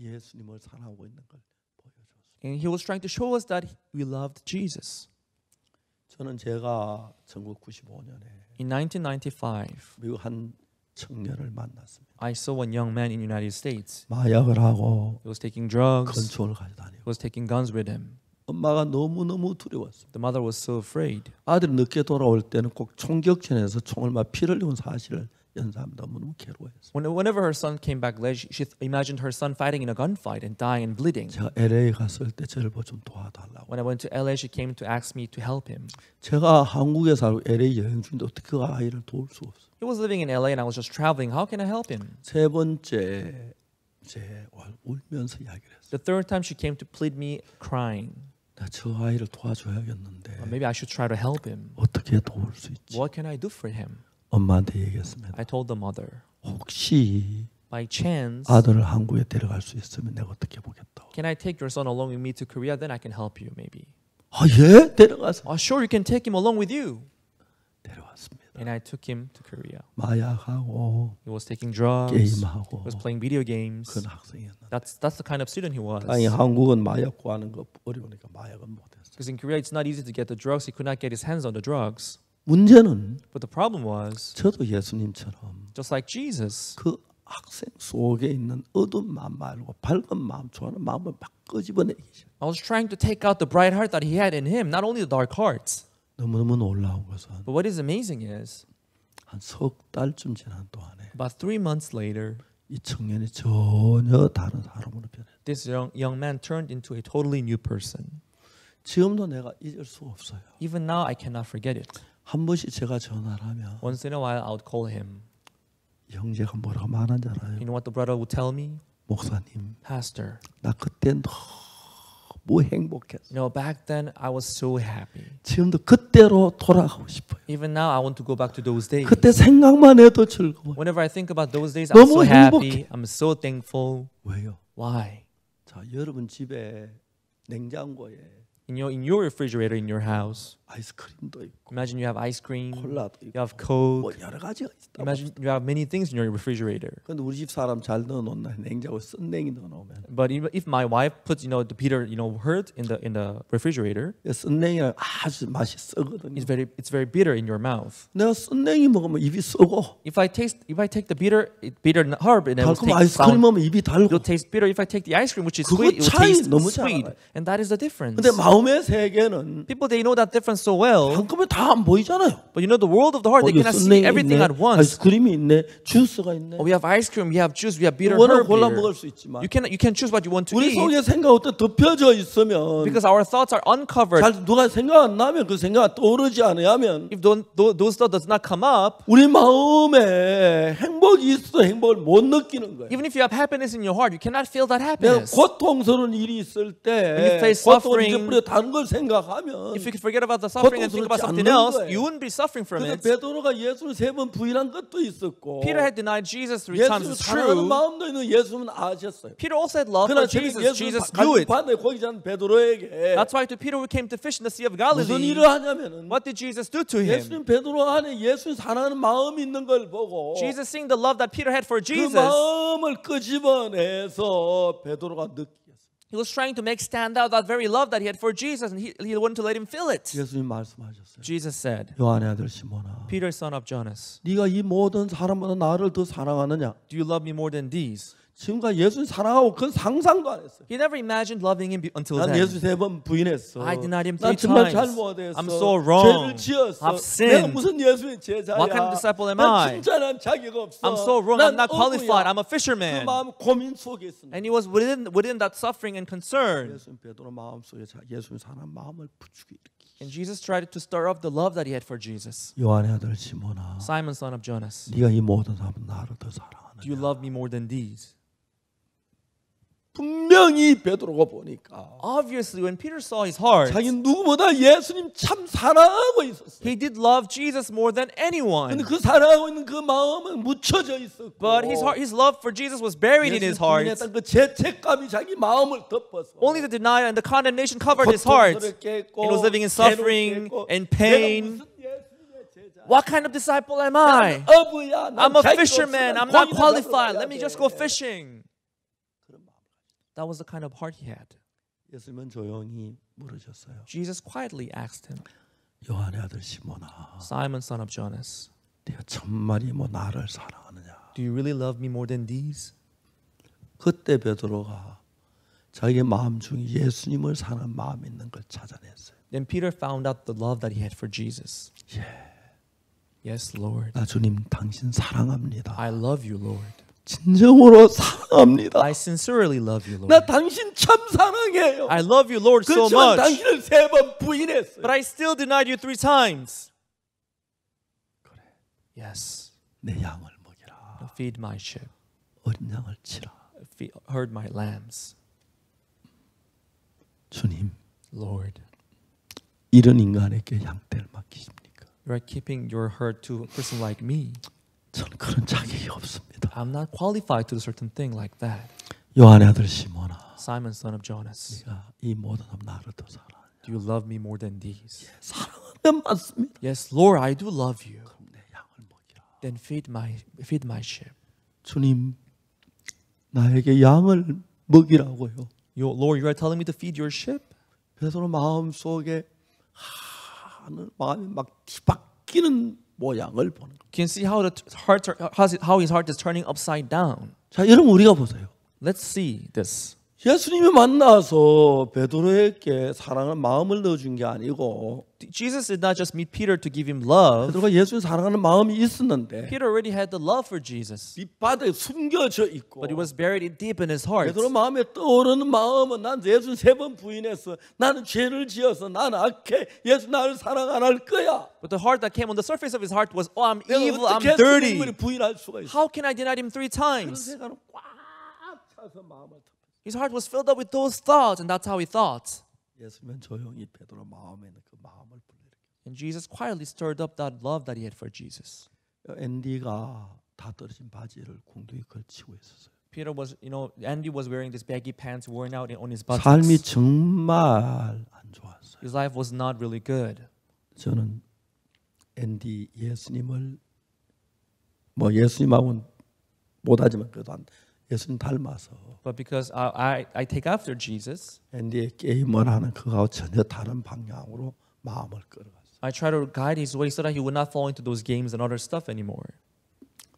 예수님을 사랑하고 있는 걸 보여줬어요. and he was trying to show us that we loved Jesus. 저는 제가 1995년에 In 1995, 미국 한 청년을 만났습니다. I saw one young man in the United States. 마약을 하고 He was taking drugs. 권총을 가져다니고 He was taking guns with him. 엄마가 너무너무 두려웠습니다. The mother was so afraid. 아들이 늦게 돌아올 때는 꼭 총격전에서 총을 막 피를 흘리는 사실을 연사하면 너무너무 괴로워했어요. Whenever her son came back late, she imagined her son fighting in a gunfight and dying and bleeding. 제가 LA 갔을 때 저를 좀 도와달라고. When I went to LA, she came to ask me to help him. 제가 한국에 살고 LA 여행 중인데 어떻게 그 아이를 도울 수 없어요. He was living in LA and I was just traveling. How can I help him? 세 번째 제 울면서 이야기를 했어요. The third time she came to plead me crying. 나 저 아이를 도와줘야겠는데 Maybe I should try to help him. 어떻게 도울 수 있지? What can I do for him? 엄마한테 얘기했습니다. I told the mother, 혹시 by chance, 아들을 한국에 데려갈 수 있으면 내가 어떻게 보겠다고. can I take your son along with me to Korea? Then I can help you maybe. 아 예? 데려가서 Sure, you can take him along with you. 데려왔습니다. And I took him to Korea. 마약하고 He was taking drugs. 게임하고 He was playing video games. 그런 학생이었는데 That's the kind of student he was. 아니 한국은 마약 구하는 거 어려우니까 마약은 못했어요. Because in Korea, it's not easy to get the drugs. He could not get his hands on the drugs. 문제는 But the problem was, 저도 예수님처럼 just like Jesus, 그 학생 속에 있는 어두운 마음 말고 밝은 마음, 좋아하는 마음을 막 끄집어내기 시작. I was trying to take out the bright heart that he had in him, not only the dark hearts. 너무너무 놀라운 것은 But what is amazing is, 한 석 달쯤 지난 동안에 about 3 months later, 이 청년이 전혀 다른 사람으로 변했어요. this young man turned into a totally new person. 지금도 내가 잊을 수가 없어요. Even now, I cannot forget it. 한 번씩 제가 전화를 하면 Once in a while, I would call him. 형제가 뭐라고 말하는지 알아요? You know what the brother would tell me? 목사님, Pastor, 나 그때 너무 행복했어. back then I was so happy. 지금도 그때로 돌아가고 싶어요. Even now, I want to go back to those days. 그때 생각만 해도 즐거워요. Whenever I think about those days, I'm so 너무 happy. 행복해. I'm so thankful. 왜요? Why? 자, 여러분 집에 냉장고에 in your refrigerator in your house. 아이스크림도 있고 Imagine you have ice cream, 콜라도 you 있고 have 뭐 Coke. 여러 가지가 있다. Imagine you have many things in your refrigerator. 근데 우리 집 사람 잘 넣어놓나 냉장고에 썬냉이 넣어놓으면 But even if my wife puts the Peter hurt in the refrigerator, 썬냉이랑 아주 맛이 썩거든요. it's very bitter in your mouth. 내가 썬냉이 먹으면 입이 썩어. If I take the bitter herb and it will 달콤 taste 아이스크림 sound, 먹으면 입이 달고. it'll taste bitter. If I take the ice cream, which is 그거 sweet, it will 차이 taste 너무 잘 sweet. 알아요. And that is the difference. 근데 마음의 세계는 People, they know that difference so well. 한꺼번에 다 안 보이잖아요. But the world of the heart, they 여기 cannot see 썬냉이 everything 있네, at once. 아이스크림이 있네, 주스가 있네. We have ice cream, we have juice, we have bitter 원하면 herb 골라 here. 먹을 수 있지만 You can choose what you want to 우리 eat 속에 생각부터 덮여져 있으면 because our thoughts are uncovered. 잘 누가 생각 안 나면 그 생각 떠오르지 않으면 If those thoughts does not come up, 우리 마음에 행복이 있어 행복을 못 느끼는 거예요. even if you have happiness in your heart, you cannot feel that 내가 happiness. 고통스러운 일이 있을 When you 때 face 고통을 suffering, 잊어버려 다른 걸 생각하면 If you could forget about the suffering and think about 고통스럽지 something 않는 else, 거예요. you wouldn't be suffering from 근데 it. 베드로가 예수를 3번 부인한 것도 있었고 Peter had denied Jesus 3 times. 예수를 It's 사랑하는 true. 마음도 있는 예수는 아셨어요. Peter also had love 그러나 for Jesus. 예수를 Jesus knew it. 반대 고기 잡는 베드로에게 That's why to Peter who came to fish in the Sea of 무슨 Galilee, 일을 하냐면은 what did Jesus do to him? 예수님 베드로 안에 예수를 사랑하는 마음이 있는 걸 보고 Jesus, seeing the love that Peter had for 그 Jesus, 마음을 끄집어내서 베드로가 느끼겠어요. he was trying to make stand out that very love that he had for Jesus, and he wanted to let him feel it. 예수님 말씀하셨어요. Jesus said, 요한의 아들 시몬아, Peter, son of Jonas, 네가 이 모든 사람보다 나를 더 사랑하느냐? do you love me more than these? 지금까지 예수님 사랑하고 그건 상상도 안 했어요. He never imagined loving him until 난 then. 예수 3번 부인했어. I denied him 난 3 정말 times. 잘못했어. I'm so wrong. 죄를 지었어. I've 내가 sinned. 무슨 예수의 제자야? What kind of disciple am 난 I? 진짜는 자격 없어. I'm so wrong. 난 I'm not qualified. 어부야. I'm a 그 fisherman. 마음 고민 속에 있습니다. And he was within that suffering and concern. 예수님 베드로 마음 속에 예수님 사랑 마음을 부추기 일으키. And Jesus tried to stir up the love that he had for Jesus. 요한의 아들 시몬아, Simon, son of Jonas, 네가 이 모든 사람 나를 더 do 사랑하느냐? you love me more than these? 분명히 베드로가 보니까 Obviously, when Peter saw his heart, 자기 누구보다 예수님 참 사랑하고 있었어. he did love Jesus more than anyone. 근데 그 사랑하고 있는 그 마음은 묻혀져 있었고. But his love for Jesus was buried in his heart. 예수님 부인했던 그 죄책감이 자기 마음을 덮어서 Only the denial and the condemnation covered his heart. 고통스럽게 했고, He was living in suffering 괴롭게 했고, and 내가 pain. 무슨 예수님의 제자? What kind of disciple am I? 나는 어부야. 난 I'm a 자격 fisherman. 없어. I'm not 고기나 qualified. 잡으러 Let me 가야 just 돼. go fishing. 그런 마음. That was the kind of heart he had. 예수님은 조용히 물으셨어요. Jesus quietly asked him, 요한의 아들 시몬아, Simon, son of Jonas, 네가 정말이 뭐 나를 사랑하느냐? do you really love me more than these? 그때 베드로가 자기의 마음 중에 예수님을 사랑하는 마음이 있는 걸 찾아냈어요. Then Peter found out the love that he had for Jesus. Yes, Lord. 나 주님 당신 사랑합니다. I love you, Lord. 진정으로 사랑합니다. I sincerely love you, 나 Lord. 당신 참 사랑해요. I love you, Lord, so 그렇지만 much. 당신을 3번 부인했어요. But I still denied you 3 times. Yes. 내 양을 먹이라. Now feed my sheep. 어린 양을 치라. Herd my lambs. 주님, Lord, 이런 인간에게 양떼를 맡기십니까? you are keeping your herd to a person like me. 저는 그런 자격이 없습니다. I'm not qualified to do a certain thing like that. 요한의 아들 시몬아, Simon, son of Jonas, 네가 이 모든 사람 나를 더 사랑하냐? do you love me more than these? 사랑하면 맞습니다. Yes, Lord, I do love you. 그럼 내 양을 먹이라. Then feed my sheep. 주님, 나에게 양을 먹이라고요. Lord, you are telling me to feed your sheep? 베드로 마음 속에 하는 마음이 막 뒤바뀌는 모양을 보는 거예요. Can you see how his heart is turning upside down? 자, 여러분 우리가 보세요. Let's see this. 예수님이 만나서 베드로에게 사랑하는 마음을 넣어준 게 아니고 Jesus did not just meet Peter to give him love. 베드로가 예수를 사랑하는 마음이 있었는데 Peter already had the love for Jesus, 밑바닥에 숨겨져 있고 but it was buried deep in his heart. 베드로 마음에 떠오르는 마음은 난 예수를 3번 부인했어. 나는 죄를 지어서 나는 악해. 예수 나를 사랑 안 할 거야. But the heart that came on the surface of his heart was, oh, I'm 내가 evil, I'm 어떻게 dirty. 주님을 부인할 수가 있어. How can I deny him 3 그런 times? 생각은 꽉 차서 마음을 덮어. His heart was filled up with those thoughts, and that's how he thought. 예수님은 조용히 베드로 마음에 있는 그 마음을 불러일으켜. And Jesus quietly stirred up that love that he had for Jesus. 앤디가 다 떨어진 바지를 궁둥이 걸치고 있었어요. Peter was, Andy was wearing this baggy pants worn out on his buttocks. 삶이 정말 안 좋았어요. His life was not really good. 저는 앤디 예수님을 뭐 예수님하고는 못하지만 그래도 예수님 닮아서 But because I take after Jesus, 앤디의 게임을 하는 그거하고 전혀 다른 방향으로 마음을 끌어갔어요. I try to guide his way so that he would not fall into those games and other stuff anymore.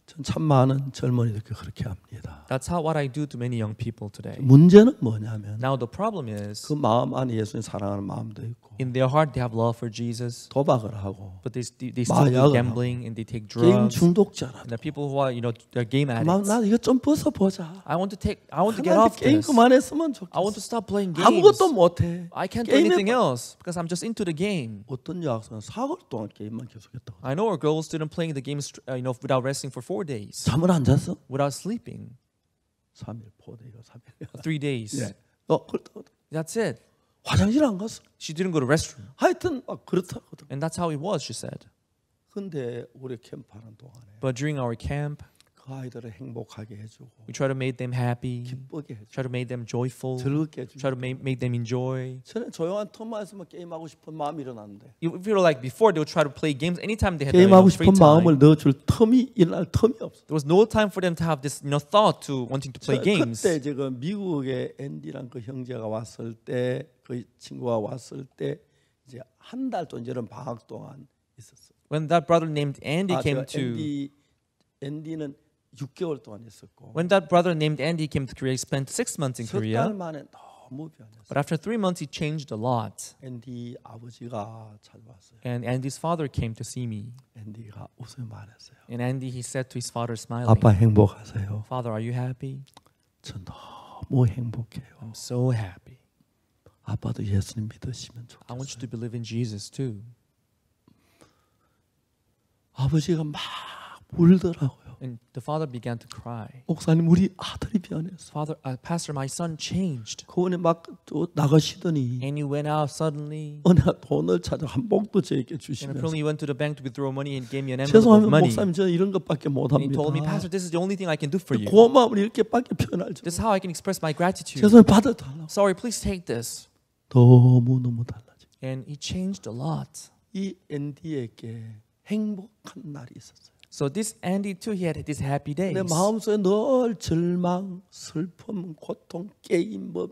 전 참 많은 젊은이들이 그렇게 합니다. That's what I do to many young people today. 문제는 뭐냐면 Now the problem is, 그 마음 안에 예수님 사랑하는 마음도 있고 in their heart they have love for Jesus, 도박을 하고 but they still do 마약을 gambling and they take 게임 drugs. 중독자라. And the people who are, they're game 나 addicts. 이거 좀 벗어보자. I want to get 하나님 off 게임 this. 그만했으면 I want 좋겠어. to stop playing games. 아무것도 못해. I can't do 게임에 anything else because I'm just into the game. 어떤 여학생은 4개월 동안 게임만 계속했다고. I know a girl student playing the game, without resting for 4 days, 잠을 안 잤어? without sleeping, 3일 4데이가 3일. 3 days. 예. 그렇다고. That's it. 화장실 안 갔어. She didn't go to restroom, 하여튼 막 그렇다거든. and that's how it was. She said. 근데 우리 캠프하는 동안에 But during our camp, 그 아이들을 행복하게 해주고 we try to make them happy, 기쁘게 해주고 try to make them joyful, 즐겁게 해주고. try to make them enjoy. 저는 조용한 틈에서만 게임하고 싶은 마음이 일어났는데 You feel like before they would try to play games anytime they had 게임하고 free 싶은 time. 마음을 넣어줄 틈이 일어날 틈이 없어. There was no time for them to have this, thought to wanting to play games. 그때 지금 미국에 앤디랑 그 형제가 왔을 때 그 친구가 왔을 때 이제 한 달 동안 이런 방학 동안 있었어. When that brother named Andy came to, 앤디는 6개월 동안 있었고 when that brother named Andy came to Korea, he spent 6 months in 석 달 Korea. 만에 너무 변했어. But after 3 months, he changed a lot. 앤디 아버지가 찾아왔어요. And Andy's father came to see me. 앤디가 웃으며 말했어요. And Andy, he said to his father, smiling, 아빠 행복하세요? Father, are you happy? 저 너무 행복해요. I'm so happy. 아빠도 예수님 믿으시면 I want you 좋겠어요. to believe in Jesus too. 아버지가 막 울더라고요. And the father began to cry. 목사님 우리 아들이 변했어. Pastor, my son changed. 그분이 막 또 나가시더니 And he went out suddenly. 어느 날 돈을 찾아 한 봉도 저에게 And 주시면서 apparently he went to the bank to withdraw money and gave me an envelope of 죄송합니다 money. 목사님 저는 이런 것밖에 And he 못합니다. told me, Pastor, this is the only thing I can do for you. 고마움을 이렇게밖에 표현할 줄. This is how I can express my gratitude. 죄송해요 받아달라고. Sorry, please take this. 너무너무 달라져. And he changed a lot. 이 앤디에게 행복한 날이 있었어요. So this Andy too, he had these happy days. 내 마음속에 늘 절망, 슬픔, 고통, 게임 뭐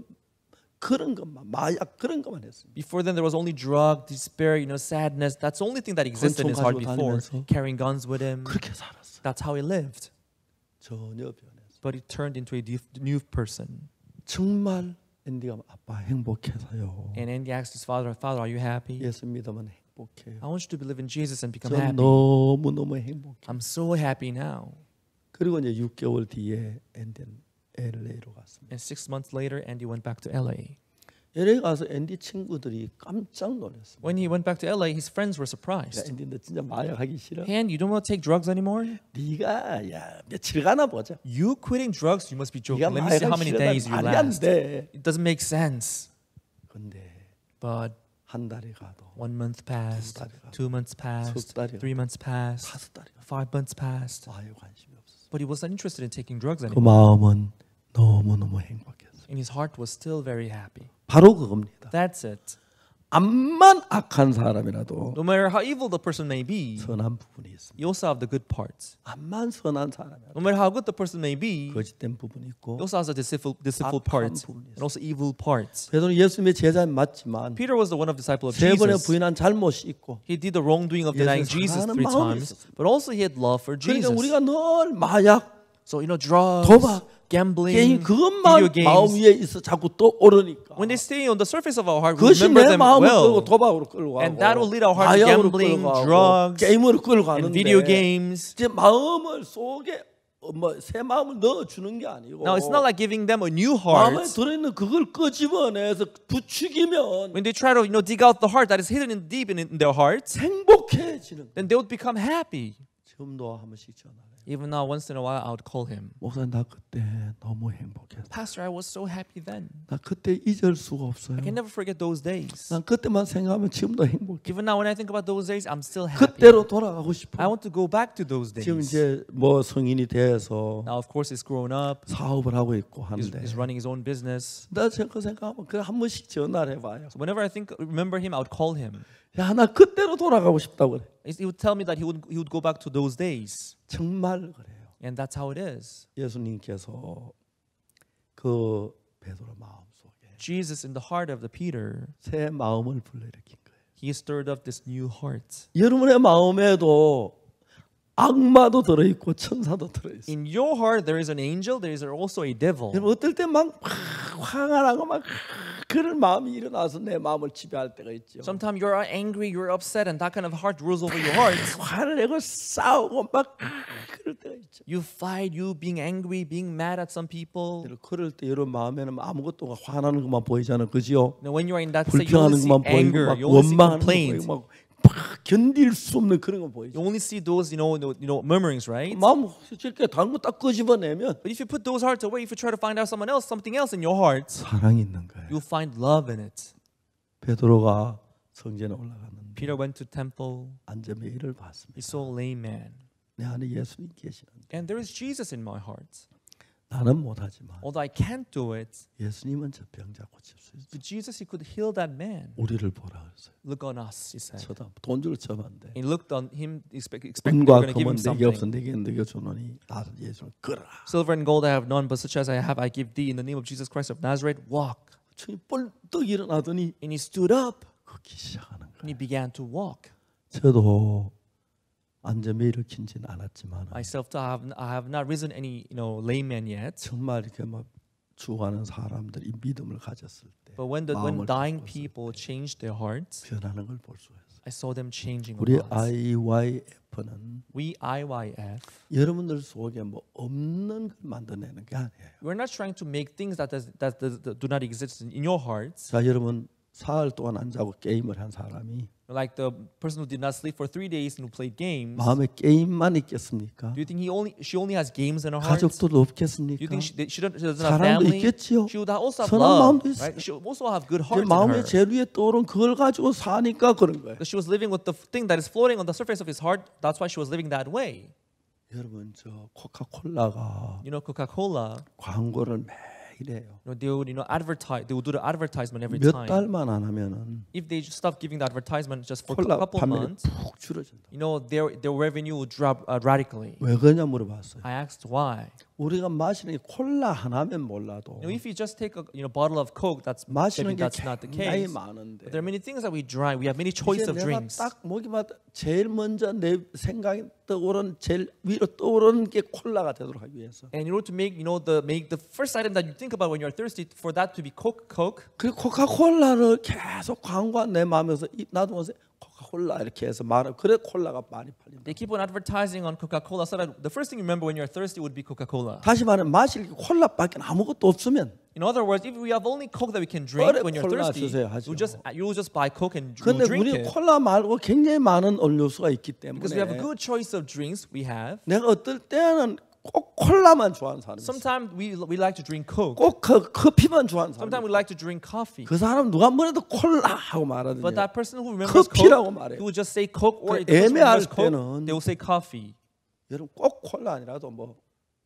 그런 것만 마약 그런 것만 했습니다. Before then, there was only drug, despair, sadness. That's the only thing that existed in his heart before. Carrying guns with him. 그렇게 살았어요. That's how he lived. 전혀 변했어요. But he turned into a new person. 정말 앤디가 아빠 행복해서요. And Andy asked his father, Father, are you happy? 예수 믿으면 행복해요. I want you to believe in Jesus and become 전 happy. 너무너무 행복해요. I'm so happy now. 그리고 이제 6개월 뒤에 앤디는 LA로 갔습니다. And 6 months later, Andy went back to LA. LA 가서 앤디 친구들이 깜짝 놀랐습니다. When he went back to LA, his friends were surprised. 앤디 너 진짜 마약하기 싫어? Hey, Andy, you don't want to take drugs anymore? 네가 야 며칠 가나 보자. You quitting drugs? You must be joking. 네가 Let me see how 마약하기 many 싫어. days you 말이 안 last. 돼. It doesn't make sense. 근데 But 한 달이 가도 1 month passed, 달이 가도 2 months passed, 석 달이 3 months passed, 5달이 가도 5 months passed. 마약에 관심이 없었어. But he wasn't interested in taking drugs 그 anymore. 마음은 너무너무 행복했어요. And his heart was still very happy. 바로 그겁니다. That's it. 암만 악한 사람이라도 No matter how evil the person may be, 선한 부분이 있습니다. you also have the good parts. 암만 선한 사람이라도 No matter how good the person may be, 거짓된 부분이 있고 he also has the deceitful 악한 parts 부분이 and also evil parts. 베드로는 예수님의 제자는 맞지만 Peter was the one of the disciple of 세 번에 Jesus. 부인한 잘못이 있고 He did the wrongdoing of denying 예수를 Jesus 사랑하는 3 마음이 times, 있었습니다. but also he had love for 그러니까 Jesus. 우리가 늘 마약, So drugs, 도박, gambling, 게임 video 그것만 마음 games. 위에 있어 자꾸 또 오르니까 When they stay on the surface of our heart, we 그것이 remember 내 them 마음을 끌고 well. 도박으로 끌고 And 가고 that will lead our heart to 마약으로 gambling, 끌고 가고 drugs, 게임으로 끌고 and 가는데 video games. 이제 마음을 속에 새 마음을 넣어주는 게 아니고 Now it's not like giving them a new heart. 마음에 들어있는 그걸 끄집어내서 부추기면 When they try to dig out the heart that is hidden deep in their hearts, 행복해지는 then they would become happy. 지금도 한 번씩 전화해요. Even now, once in a while, I would call him. 목사님 나 그때 너무 행복했어. Pastor, I was so happy then. 나 그때 잊을 수가 없어요. I can never forget those days. 난 그때만 생각하면 지금도 행복해. Even now, when I think about those days, I'm still happy. 그때로 돌아가고 싶어. I want to go back to those 지금 days. 이제 뭐 성인이 돼서 Now, of course, he's grown up. 사업을 하고 있고 He's 하는데 running his own business. 나 그 생각하면 그 한 번씩 전화를 해봐요. So whenever I remember him, I would call him. 야, 나 그때로 돌아가고 싶다고 그래. He would tell me that he would go back to those days. 정말 그래요. And that's how it is. 예수님께서 그 베드로 마음속에 Jesus in the heart of the Peter, 새 마음을 불러일으킨 거예요. he stirred up this new heart. 여러분의 마음에도 악마도 들어있고 천사도 들어있어요. In your heart there is an angel, there is also a devil. 여러분 어떨 때 막 화가 나고 막 그런 마음이 일어나서 내 마음을 지배할 때가 있죠. Sometimes you're angry, you're upset, and that kind of heart rules over your heart. 화를 내고 싸우고 막 그럴 때가 있죠. You fight, you being angry, being mad at some people. 그럴 때 여러분 마음에는 아무것도 화나는 것만 보이잖아요, 그죠? Now when you're in that state, you 불평하는 only see 것만 보이고 anger, 막 you only see 원망하는 거 complaint. 보이고 막 견딜 수 없는 그런 거 보이죠. You only see those, murmurings, right? 마음 저렇게 다른 거 딱 끄집어내면 But if you put those hearts away, if you try to find out something else in your heart, 사랑이 있는 거예요. you'll find love in it. 베드로가 성전에 올라갔는데 Peter went to temple. 안전메이를 He 봤습니다. saw a lame man. 내 안에 예수님 계시는데 And there is Jesus in my heart. 나는 못하지만 Although I can't do it, 예수님은 저 병자 고칠 수 있어요. but Jesus, he could heal that man. 우리를 보라 그랬어요. Look on us, he said. 쳐다 돈 주고 쳐면 안 돼. He looked on him, expected we're 은과 going to give 금은 him 내게 없어 something. 내게 내게 주노니 나를 예수를 걸어라. Silver and gold I have none, but such as I have I give thee. In the name of Jesus Christ of Nazareth, walk. 충이 뻘떡 일어나더니 And he stood up 걷기 시작하는 and he 거예요. began to walk. 저도 안전메이를 킨지는 않았지만 Myself, I have not risen any, lame man yet. 정말 이렇게 막 죽어가는 사람들이 믿음을 가졌을 때 But when 마음을 dying 바꿨을 people changed their hearts, 변하는 걸 볼 수 있어요. I saw them changing a 우리 lot. IYF는 We IYF, 여러분들 속에 뭐 없는 걸 만들어내는 게 아니에요. we're not trying to make things that do not exist in your hearts. 자, 여러분 사흘 동안 안 자고 게임을 한 사람이 Like the person who did not sleep for 3 days and who played games. 마음에 게임만 있겠습니까? Do you think she only has games in her heart? Do 가족도 you 없겠습니까? think she doesn't have 사랑도 family? 있겠지요. She would also have 선한 love, 마음도 있어요. right? She would also have good 제 heart in 마음에 her. 제일 위에 떠오른 그걸 가지고 사니까 그런 거예요. Because she was living with the thing that is floating on the surface of his heart. That's why she was living that way. 여러분 저 코카콜라가 Coca-Cola, 광고를 매일 해요. they would do the advertisement every 몇 time. 달만 안 하면은 If they just stop giving the advertisement just for a 콜라 couple 판매가 months, 푹 줄어진다. their revenue would drop radically. 왜 그러냐 물어봤어요. I asked why. 우리가 마시는 게 콜라 하나면 몰라도 If you just take a bottle of Coke, 마시는 maybe 게 that's not the 굉장히 case. 많은데 But there are many things that we have many choice 이제 of 내가 drinks. 딱 먹기마다 제일 먼저 내 생각이 떠오른 제일 위로 떠오르는 게 콜라가 되도록 하기 위해서. And in order to make the first item that you think about when you're thirsty, for that to be Coke. 그리고 코카콜라를 계속 광고한 내 마음에서 나도 코카콜라 이렇게 해서 말하고 그래 콜라가 많이 팔린다. They keep on advertising on Coca-Cola so that the first thing you remember when you're thirsty would be Coca-Cola. 다시 말해 마실 게 콜라밖에 아무것도 없으면 In other words, if we have only Coke that we can drink 그래, when you're 콜라 thirsty, 주세요 하죠. you just buy Coke and 근데 drink 우리 it. 콜라 말고 굉장히 많은 음료수가 있기 Because we have a 때문에 good choice of drinks we have. 내가 어떨 때는 꼭 콜라만 좋아하는 사람이 있어. Sometimes we like to drink Coke. 꼭 커피만 좋아하는 사람이 Sometimes we like to drink coffee. 그 사람 누가 뭐래도 콜라 하고 말하든지 But that person who remembers 커피라고 Coke, 말해요. he would just say Coke, or 그 if the person 애매할 remembers Coke, 때는 they will say coffee. 여러분 꼭 콜라 아니라도 뭐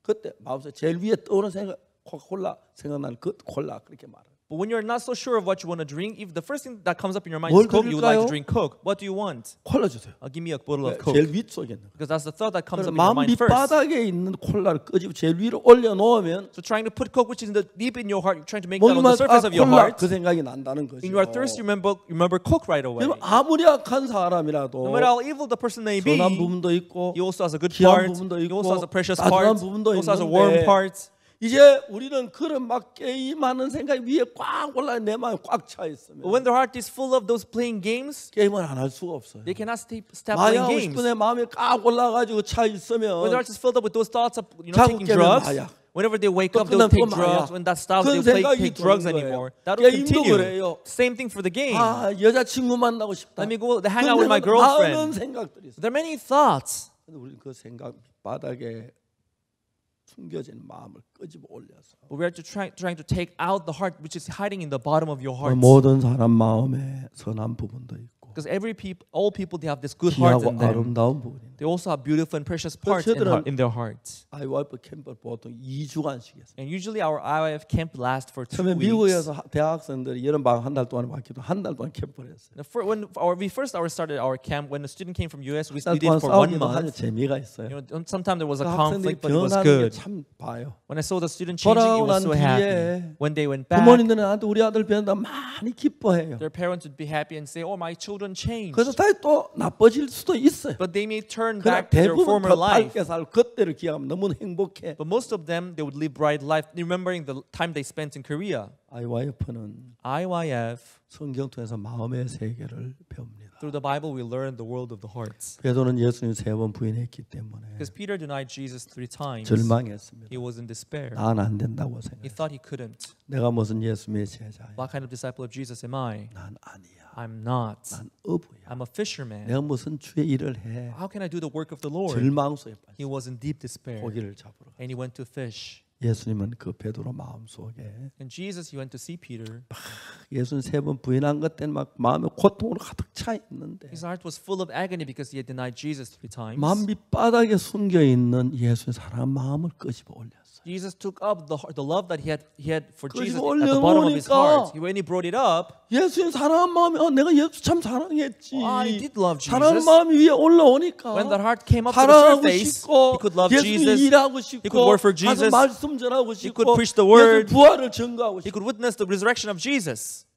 그때 마음속에 제일 위에 떠오르는 생각 코카콜라 생각나는 그 콜라 그렇게 말해요. But when you're not so sure of what you want to drink, if the first thing that comes up in your mind 뭘 is Coke, you would like 드릴까요? to drink Coke. What do you want? 콜라 주세요. Give me a bottle of Coke. 제일 위쪽에 있는 거. Because that's the thought that comes up in your 마음 mind first. 밑바닥에 있는 콜라를 끄집어 제일 위로 올려놓으면 So trying to put Coke, which is deep in your heart, you're trying to make that on the 먹으면 surface of your 콜라 heart. 그 생각이 난다는 거죠. In your thirst, you remember Coke right away. 여러분 아무리 악한 사람이라도 No matter how evil the person may be, 선한 부분도 있고 he also has a good 귀한 part. 부분도 He 있고 also has a precious 따뜻한 part. 부분도 He also has a warm 있는데 part. 이제 우리는 그런 막 게임하는 생각이 위에 꽉 올라 내 마음에 꽉 차 있으면 But when their heart is full of those playing games, 게임을 안 할 수가 없어요. they cannot stop 마약 playing 하고 games. 싶은 내 마음에 꽉 올라가지고 차 When their 있으면 heart is filled up with those thoughts of 자꾸 taking 깨면 drugs, 마약. whenever they wake 또 up, they'll 끝나면 take 또 drugs. 마약. When that stops, 그런 they'll 생각이 take drugs 드는 거예요. anymore. That'll 게임도 continue. 그래요. Same thing for the game. 아 여자친구 만나고 싶다. Let me go hang out with my 많은 girlfriend. 생각들이 있어요. There are many thoughts. 근데 우리는 그 생각 바닥에 숨겨진 마음을 끄집어 올려서 But we are trying to take out the heart which is hiding in the bottom of your heart. 모든 사람 마음에 선한 부분도 있고 Because all people, they have this good heart 귀하고 in them. 아름다운 부분이. They also have beautiful and precious parts 저들은 in their hearts. IYF 캠프 보통 2주간씩 했어요. And usually our IIF camp lasts for 2 처음에 weeks. 미국에서 대학생들이 여름방학 한 달 동안 왔기도 한 달 동안 캠프를 했어요. When we first started our camp, when the student came from US, we 한 달 did 동안 it for 1 싸우기도 아주 month. 재미가 있어요. You know, sometimes there was a 그 학생들이 conflict, but it was 변하는 good. 게참 봐요. When I saw the student changing, it 돌아오고 was 난 so 뒤에 happy. When they went back, 부모님들은 나한테 우리 아들 변한다 많이 기뻐해요. their parents would be happy and say, "Oh, my children changed." 그래서 다시 또 나빠질 수도 있어요. But they may turn 그러나 back to their 대부분 former 더 life. 밝게 살고 그때를 기억하면 너무 행복해. But most of them, they would live bright life, remembering the time they spent in Korea. IYF는 IYF, 성경 통해서 마음의 세계를 배웁니다. through the Bible, we learn the world of the hearts. 베드로는 예수님 3번 부인했기 때문에 Because Peter denied Jesus 3 times. 절망했습니다. He was in despair. 난 안 된다고 He 생각해. thought he couldn't. 내가 무슨 예수님의 제자야? What kind of disciple of Jesus am I? 난 아니야. I'm not. 난 어부야. I'm a fisherman. 내가 무슨 주의 일을 해? How can I do the work of the Lord? 절망 속에 He 빠져 was in deep despair. 고기를 잡으러 가. And he went to fish. 예수님은 그 베드로 마음 속에 And Jesus, he went to see Peter. 예수님 3번 부인한 것 때문에 막 마음에 고통으로 가득 차 있는데 His heart was full of agony because he had denied Jesus 3 times. 마음 밑바닥에 숨겨 있는 예수님 사랑하는 마음을 끄집어 올렸어요. Jesus took up the love that he had for Jesus 그리고 at the bottom of his heart. 올려놓으니까 When he brought it up, 예수님 사랑하는 마음이 내가 예수 참 사랑했지. I did love 사랑하는 Jesus. 마음이 위에 올라오니까 When that heart came up to the 사랑하고 surface, 싶고 he could love 예수님 Jesus. 일하고 He 싶고 could work for 가서 Jesus. 말씀 전하고 He 싶고 could preach the 예수님 word. 부활을 증거하고 He 싶고 could witness the resurrection of Jesus.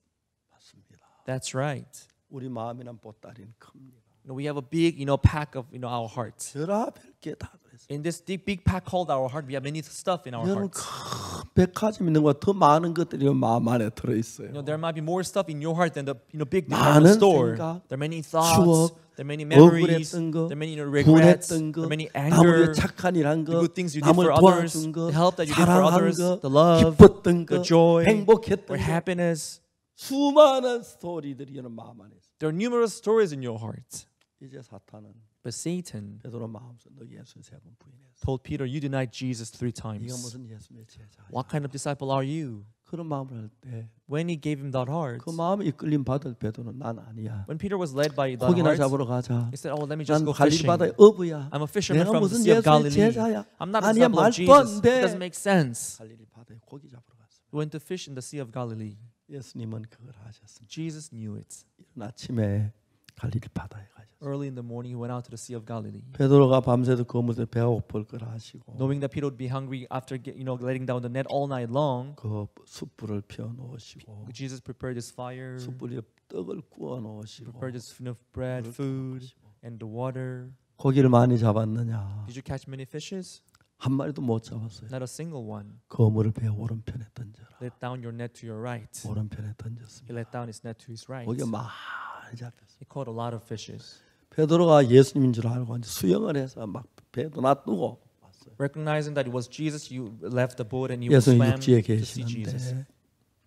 맞습니다. That's right. 우리 마음이란 보따리는 큽니다. We have a big, pack of, our hearts. 별아별 게 다 들어있어요. In this big pack called our heart, we have many stuff in our 여러분 hearts. 큰 백화점 있는 것보다 더 많은 것들이 마음 안에 들어있어요. There might be more stuff in your heart than the big 많은 department store. 생각, There are many thoughts. 추억, There are many memories. 억울했던 거, There are many regrets. 분했던 There 거, are many 남을 위해 anger. 착한 일 한 The 거, good things you did 남을 for others. 도와준 거, The help that you did for 사랑한 others. 거, The love. 기뻤던 거, The joy. 행복했던 Or 거, happiness. 수많은 스토리들이 이런 마음 안에 있어요. There are numerous stories in your heart. 이제 사탄은 But Satan 베드로 마음속 너 예수님 3번 부인했어. told Peter, you denied Jesus 3 네가 times. 무슨 예수님의 제자야? What kind of disciple are you? 그런 마음을 할 때 그 When he gave him that heart, 마음에 이끌림 받을 베드로는 난 아니야. when Peter was led by that 고기나 heart, 잡으러 가자. he said, "Oh, let me just 난 go 갈릴리 fishing. 바다의 어부야. I'm a fisherman 내가 from the 무슨 Sea of 예수의 Galilee. 제자야? I'm not a 아니야, disciple of 말도 Jesus. 안 It 돼. doesn't make sense." 갈릴리 바다에 고기 잡으러 갔어. He went to fish in the Sea of Galilee. 예수님은 그걸 하셨습니다. Jesus knew it. 이른 아침에 갈릴리 바다에 가셨어요. Early in the morning, he went out to the Sea of Galilee, 베드로가 밤새도 거물에 배가 고플 걸 아시고 knowing that Peter would be hungry after letting down the net all night long. 그 숯불을 피워 놓으시고 Jesus prepared his fire, 숯불 위에 떡을 구워 놓으시고 prepared his bread, food, and the water. 고기를 많이 잡았느냐? Did you catch many fishes? 한 마리도 못 잡았어요. Not a single one. 거물을 배 오른편에 던져라. Let down your net to your right. 오른편에 He 던졌습니다. let down his net to his right. 고기가 많이 잡혔어요. He caught a lot of fishes. 베드로가 예수님인 줄 알고 이제 수영을 해서 막 배도 놔두고 왔어요. Recognizing that it was Jesus, you left the boat and you 예수님 swam 육지에 to see Jesus. 계시는데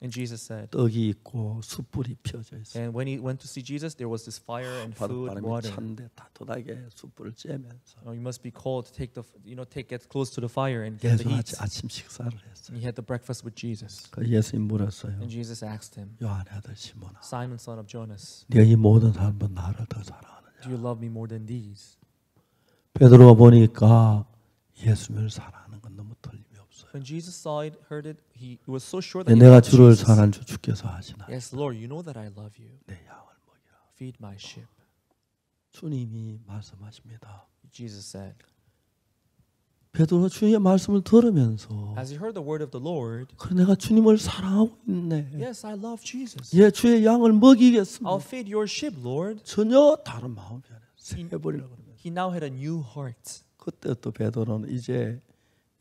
And Jesus said, 떡이 있고 숯불이 펴져 있어요. and when he went to see Jesus, there was this fire and food, 바닷바람이 water. 찬데 따뜻하게 숯불을 쬐면서 You must be called to get close to the fire and get the 예수 heat. 아침 식사를 했어요. And he had the breakfast with Jesus. 그 예수님 물었어요. And Jesus asked him, 요한의 아들 시몬아, Simon, son of Jonas, 네가 이 모든 사람보다 나를 더 사랑하느냐? do you love me more than these? 베드로가 보니까 예수님을 사랑하는 건 너무 틀림이 없어요. When Jesus saw it, heard it, he was so sure that he 내가 loved 주를 Jesus. 사랑한 주 주께서 하시나 Yes, Lord, you know that I love you. 내 양을 먹이라. Feed my sheep. 주님이 말씀하십니다. Jesus said. 베드로 주님의 말씀을 들으면서 As he heard the word of the Lord, 그래 내가 주님을 사랑하고 있네. yes, I love Jesus. 예, 주의 양을 먹이겠습니다. I'll feed your sheep, Lord. 전혀 다른 마음이 아니라 해버리려고 그러면 He now had a new heart. 그때 또 베드로는 이제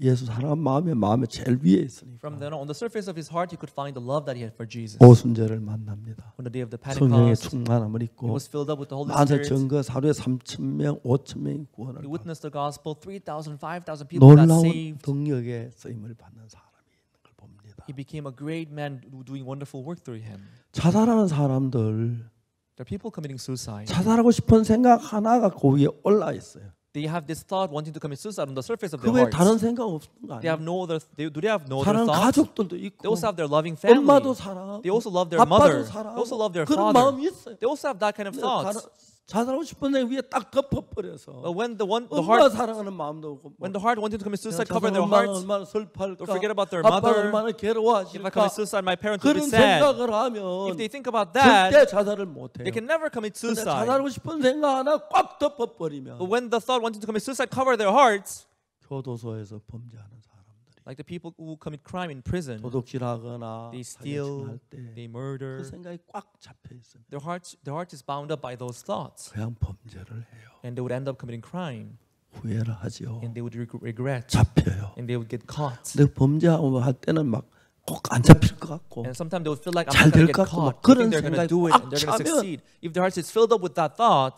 예수 사랑한 마음에 제일 위에 있으니까 From then on the surface of his heart, he could find the love that he had for Jesus. 오순절을 만납니다. On the day of the 성령의 Pentecost, 충만함을 he 입고 was filled up with the Holy 만세 Spirit. 증거 하루에 3,000명, 5,000명이 구원을 He 받고 witnessed the gospel. 3,000, 5,000 people got 놀라운 saved. 능력의 쓰임을 받는 사람이 있는 걸 봅니다. He became a great man doing wonderful work through him. 자살하는 사람들 There are people committing suicide. 자살하고 싶은 생각 하나가 그 위에 올라 있어요. They have this thought wanting to commit suicide on the surface of their 그 외에 hearts. 다른 생각 없는 거 They have 아니에요? no other. Do they have no other 사랑하는 thoughts? 가족들도 They 있고 also have their loving family. 엄마도 사랑하고 They also love their 아빠도 mother. They 사랑하고 also love their 그런 father. 마음이 있어요. They also have that kind of thoughts. 자살하고 싶은데 위에 딱 덮어버려서 But when the 엄마 heart 사랑하는 마음도 없고 when the heart wanting to commit suicide cover their 엄마는 hearts, 얼마나 슬퍼할까 Don't forget about their 아빠가 mother. 얼마나 if I 괴로워하실까 commit suicide, my parents will 그런 be sad. 생각을 If 하면 they think about that, 절대 자살을 못해요. they can never commit 근데 suicide. 자살하고 싶은 생각 하나 꽉 덮어버리면 But when the thought wanting to commit suicide cover their hearts, 교도소에서 범죄하는 사람들이 like the people who commit crime in prison, 도둑질하거나 they 사기질할 steal, 때 they 그 murder. 생각이 꽉 잡혀 있습니다. Their heart is bound up by those thoughts, 그냥 범죄를 해요. and they would end up committing crime, 후회를 하죠. and they would regret, 잡혀요. and they would get caught. 근데 범죄하고 할 때는 막 꼭 안 잡힐 것 같고 And sometimes they would feel like I'm 잘 not going 될 to 것 get 같고 막 caught. They 그런 think they're going to 생각이 do it 꽉 and they're going to 차면 succeed. If their heart is filled up with that thought,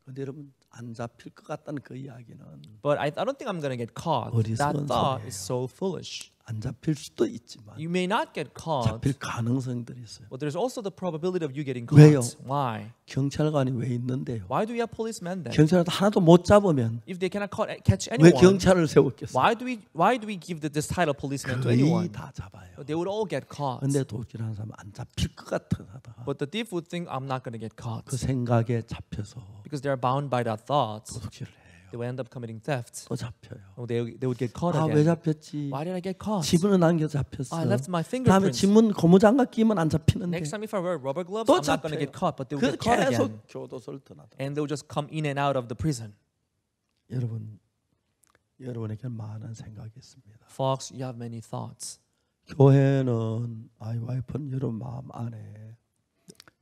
근데 여러분 안 잡힐 것 같다는 그 이야기는 but I don't think I'm going to get caught. That 어리석은 thought 소리예요. is so foolish. 안 잡힐 수도 있지만 You may not get caught, 잡힐 가능성들이 있어요. but there's also the probability of you getting 왜요? caught. Why? 경찰관이 왜 있는데요? Why do we have policemen then? 경찰도 하나도 못 잡으면 If they cannot catch 왜 anyone, 경찰을 세웠겠어요? why do we give this title policeman to 거의 anyone? 다 잡아요. They would all get caught. 근데 도둑질하는 사람은 안 잡힐 것 같아. But the thief would think I'm not going to get caught 그 생각에 잡혀서 because they're bound by that thought. 도둑질을 해요. They would end up committing theft. 또 잡혀요. Or they would get caught 아, 왜 again. 잡혔지? Why did I get caught? 지문을 남겨 잡혔어. I left my 다음에 fingerprints. 지문 고무장갑 끼면 안 잡히는데 Next time if I wear rubber gloves, 또 I'm not going to 잡혀요. get caught, but they will 그 get caught again. 계속 교도소를 떠나다. And they will just come in and out of the prison. 여러분에게 많은 생각이 있습니다. Folks, you have many thoughts. 교회는 IYF는 여러분 마음 안에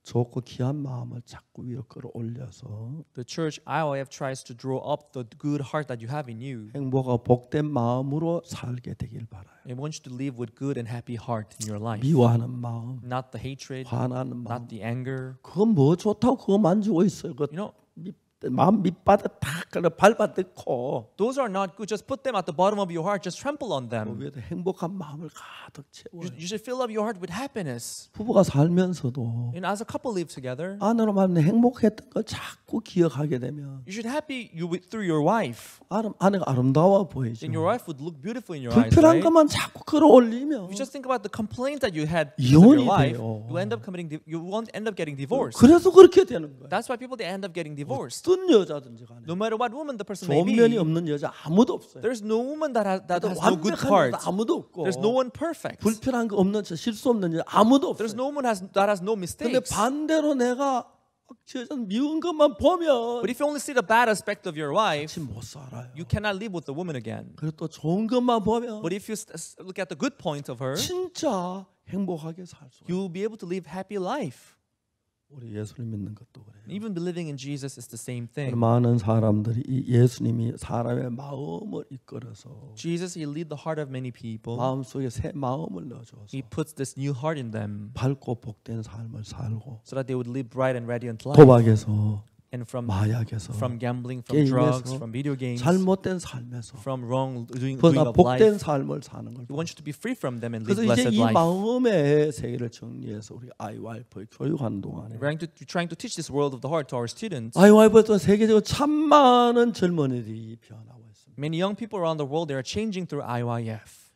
좋고 귀한 마음을 자꾸 위로 끌어올려서 The church IOF tries to draw up the good heart that you have in you. 행복하고 복된 마음으로 살게 되길 바라요. It wants you to live with good and happy heart in your life. 미워하는 마음, Not the hatred, 화나는 마음. not the anger. 그건 뭐 좋다고 그거 만지고 있어요. 그 You know, 마음 밑바닥 탁 그래 밟아 뜯고 those are not good. Just put them at the bottom of your heart. Just trample on 그 them. 위에다 행복한 마음을 가득 채워요. You should fill up your heart with happiness. 부부가 살면서도 And as a couple live together, 아내로 만나 행복했던 걸 자꾸 기억하게 되면 you should happy through your wife. 아내가 아름다워 보이죠. And your wife would look beautiful in your eyes, 불편한 right? 것만 자꾸 끌어올리면 If you just think about the complaints that you had because of your 이혼이 wife, 돼요. you won't end up getting divorced. 그래서 그렇게 되는 거예요. That's why people they end up getting divorced. 어떤 여자든지 간에 No matter what woman the person may 좋은 면이 be, 없는 여자 아무도 없어요. there's no woman that has no good 완벽한 parts. 여자 아무도 없고 There's no one perfect. 불편한 거 없는 저 실수 없는 여자 아무도 There's 없어요. no one that has no 근데 mistakes. 반대로 내가 저 여자 미운 것만 보면 But if you only see the bad aspect of your wife, 같이 못 살아요. you cannot live with the woman again. 그리고 또 좋은 것만 보면 But if you look at the good points of her, 진짜 행복하게 살 수. you will be able to live happy life. 우리 예수님 믿는 것도 그래요. Even believing in Jesus is the same thing. 많은 사람들이 이 예수님이 사람의 마음을 이끌어서 Jesus, He lead the heart of many people. 마음속에 새 마음을 넣어줘서 He puts this new heart in them 밝고 복된 삶을 살고 so that they would live bright and radiant life. 도박에서 And from 마약에서 gambling, from 게임에서 drugs, from video games, 잘못된 삶에서 from wrong doing 그러나 of life. 복된 삶을 사는 걸. He wants you to be free from them and live 그래서 이제 blessed 이 life. 마음의 세계를 정리해서 우리 아이와이프의 교육하는 동안에 We're trying to teach this world of the heart to our students. 아이와이프도 세계적으로 참 많은 젊은이들이 변하고 있습니다. Many young people around the world they are changing through IYF.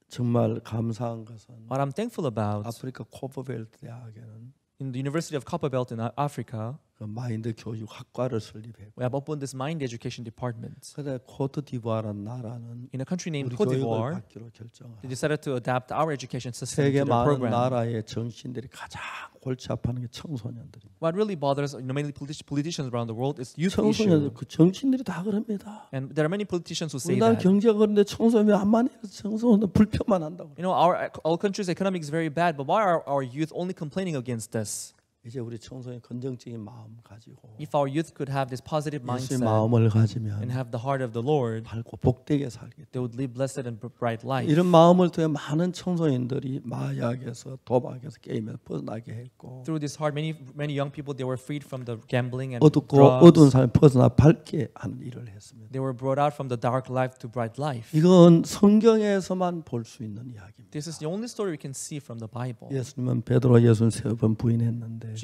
정말 감사한 것은 What I'm thankful about 아프리카 코퍼벨트 대학에는 in the University of Copperbelt in Africa, 그 마인드 교육 학과를 설립했고, we have opened this mind education department. 그다음에 코트디부아라는 나라는 In a country named 우리 Cote 교육을 d'Ivoire, 받기로 결정을. they decided to adapt our education system 세계 to their 많은 program. 나라의 정신들이 가장 골치 아파하는 게 청소년들이. What really bothers many politicians around the world is youth 청소년들 issue. 그 정신들이 다 그럽니다. And there are many politicians who say 우리나라 that. 경제가 그런데 청소년 안 해서 청소년 불평만 한다고. You know, our country's economic is very bad, but why are our youth only complaining against this? 이제 우리 청소년 긍정적인 마음 가지고 If our youth could have this positive 예수의 mindset 마음을 and 가지면 have the heart of the Lord, 밝고 복되게 살겠다. they would live blessed and bright life. 이런 마음을 통해 많은 청소년들이 마약에서 도박에서 게임에서 벗어나게 했고 Through this heart, many young people they were freed from the gambling and 어둡고 drugs. 어두운 삶 벗어나 밝게 하는 일을 했습니다. They were brought out from the dark life to bright life. 이건 성경에서만 볼 수 있는 이야기입니다. This is the only story we can see from the Bible. 예수님은 베드로와 예수는 3번 부인했는데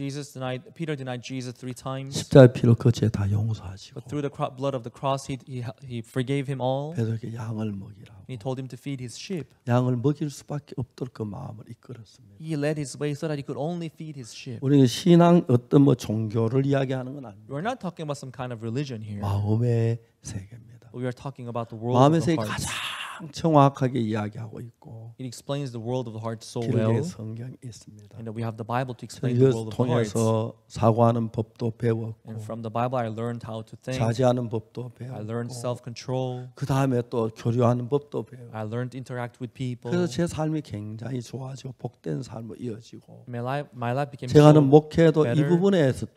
Peter denied Jesus 3 times. 십자가의 피로 그 죄 다 용서하시고 But through the blood of the cross, he forgave him all. 베드로에게 양을 먹이라고. He told him to feed his sheep. 양을 먹일 수밖에 없도록 그 마음을 이끌었습니다. He led his way so that he could only feed his sheep. 우리는 신앙 어떤 뭐 종교를 이야기하는 건 아닙니다. We're not talking about some kind of religion here. 마음의 세계입니다. We are talking about the world 마음의 of the 세계 heart. 가장 정확하게 이야기하고 있고 It explains the world of the heart so well. 기록의 성경이 있습니다. And we have the Bible to explain the 이것을 world of the heart. 통해서 사고하는 법도 배웠고 And from the Bible, I learned how to think. 자제하는 법도 I learned 배웠고 self-control. 그 다음에 또 교류하는 법도 배웠고 I learned to interact with people. 그래서 제 삶이 굉장히 좋아지고 복된 삶으로 이어지고 My life became 제가 하는 so 목회도 이 better. 부분에서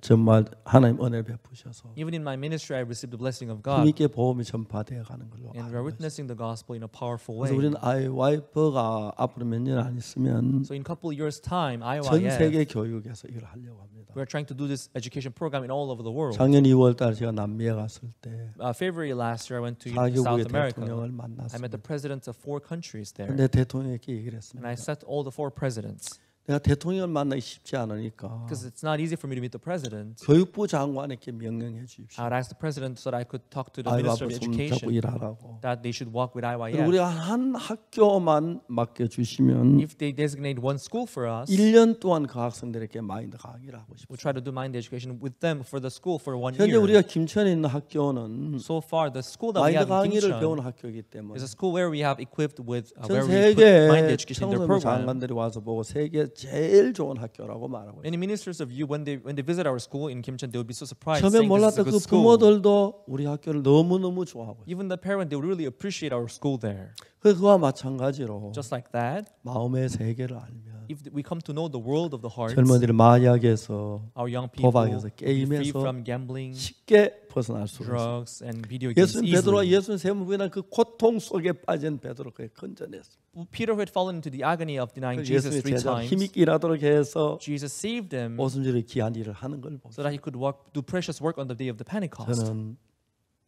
정말 하나님 은혜를 베푸셔서 Even in my ministry, I received the blessing of God. 힘있게 복음이 전파되어 가는 걸로 And 알고 we're 있습니다. witnessing the gospel in a powerful 그래서 way. 우리는 아이와이프가 앞으로 몇 년 안 있으면 So in a couple of years' time, 전 세계 IYF, 교육에서 일을 하려고 합니다. we're trying to do this education program in all over the world. 작년 2월달 제가 남미에 갔을 때 February last year, I went to 4개국의 South America. 대통령을 I met 만났습니다. the presidents of 4 countries there. 근데 대통령에게 얘기를 And 했습니다. I said to all the 4 presidents, 내가 대통령을 만나기 쉽지 않으니까 because it's not easy for me to meet the president, 교육부 장관에게 명령해 주십시오. I would ask the president so that I could talk to the Minister 아이와이프 of 손 잡고 Education 일하라고. that they should walk with 그리고 IYF. 우리가 한 학교만 맡겨주시면 If they designate one school for us, 1년 동안 그 학생들에게 마인드 강의를 하고 we'll 싶어요. try to do mind education with them for the school for 1 현재 year. 우리가 김천에 있는 학교는 So far, the school that we 마인드 have in 강의를 Kimcheon 배우는 학교이기 때문에 is a school where we have equipped with 전 where we put mind 세계 education in their 청소년 program. 장관들이 와서 보고 세계 제일 좋은 학교라고 말하고 있어요. Many ministers of you, when they visit our school in Kimcheon, they would be so surprised. 처음에 Saying this is a 몰랐던 good 그 school. 부모들도 우리 학교를 너무너무 좋아하고 있어요. Even the parent, they would really appreciate our school there. 그와 마찬가지로 Just like that, 마음의 세계를 알면 if we come to know the world of the heart, 젊은이들 마약에서 our young people 도박에서 will be free 게임에서 from gambling, 쉽게 벗어날 수 있어요. drugs, and video games 예수님 베드로와 easily. 예수님 세 분이나 그 고통 속에 빠진 베드로 그에 건져냈습니다. Peter, who had fallen into the agony of denying Jesus 예수님의 3 제자 times, 힘있게 일하도록 해서 Jesus saved him 오순절에 귀한 일을 하는 걸 so 보고 that he could do precious work on the day of the Pentecost. 저는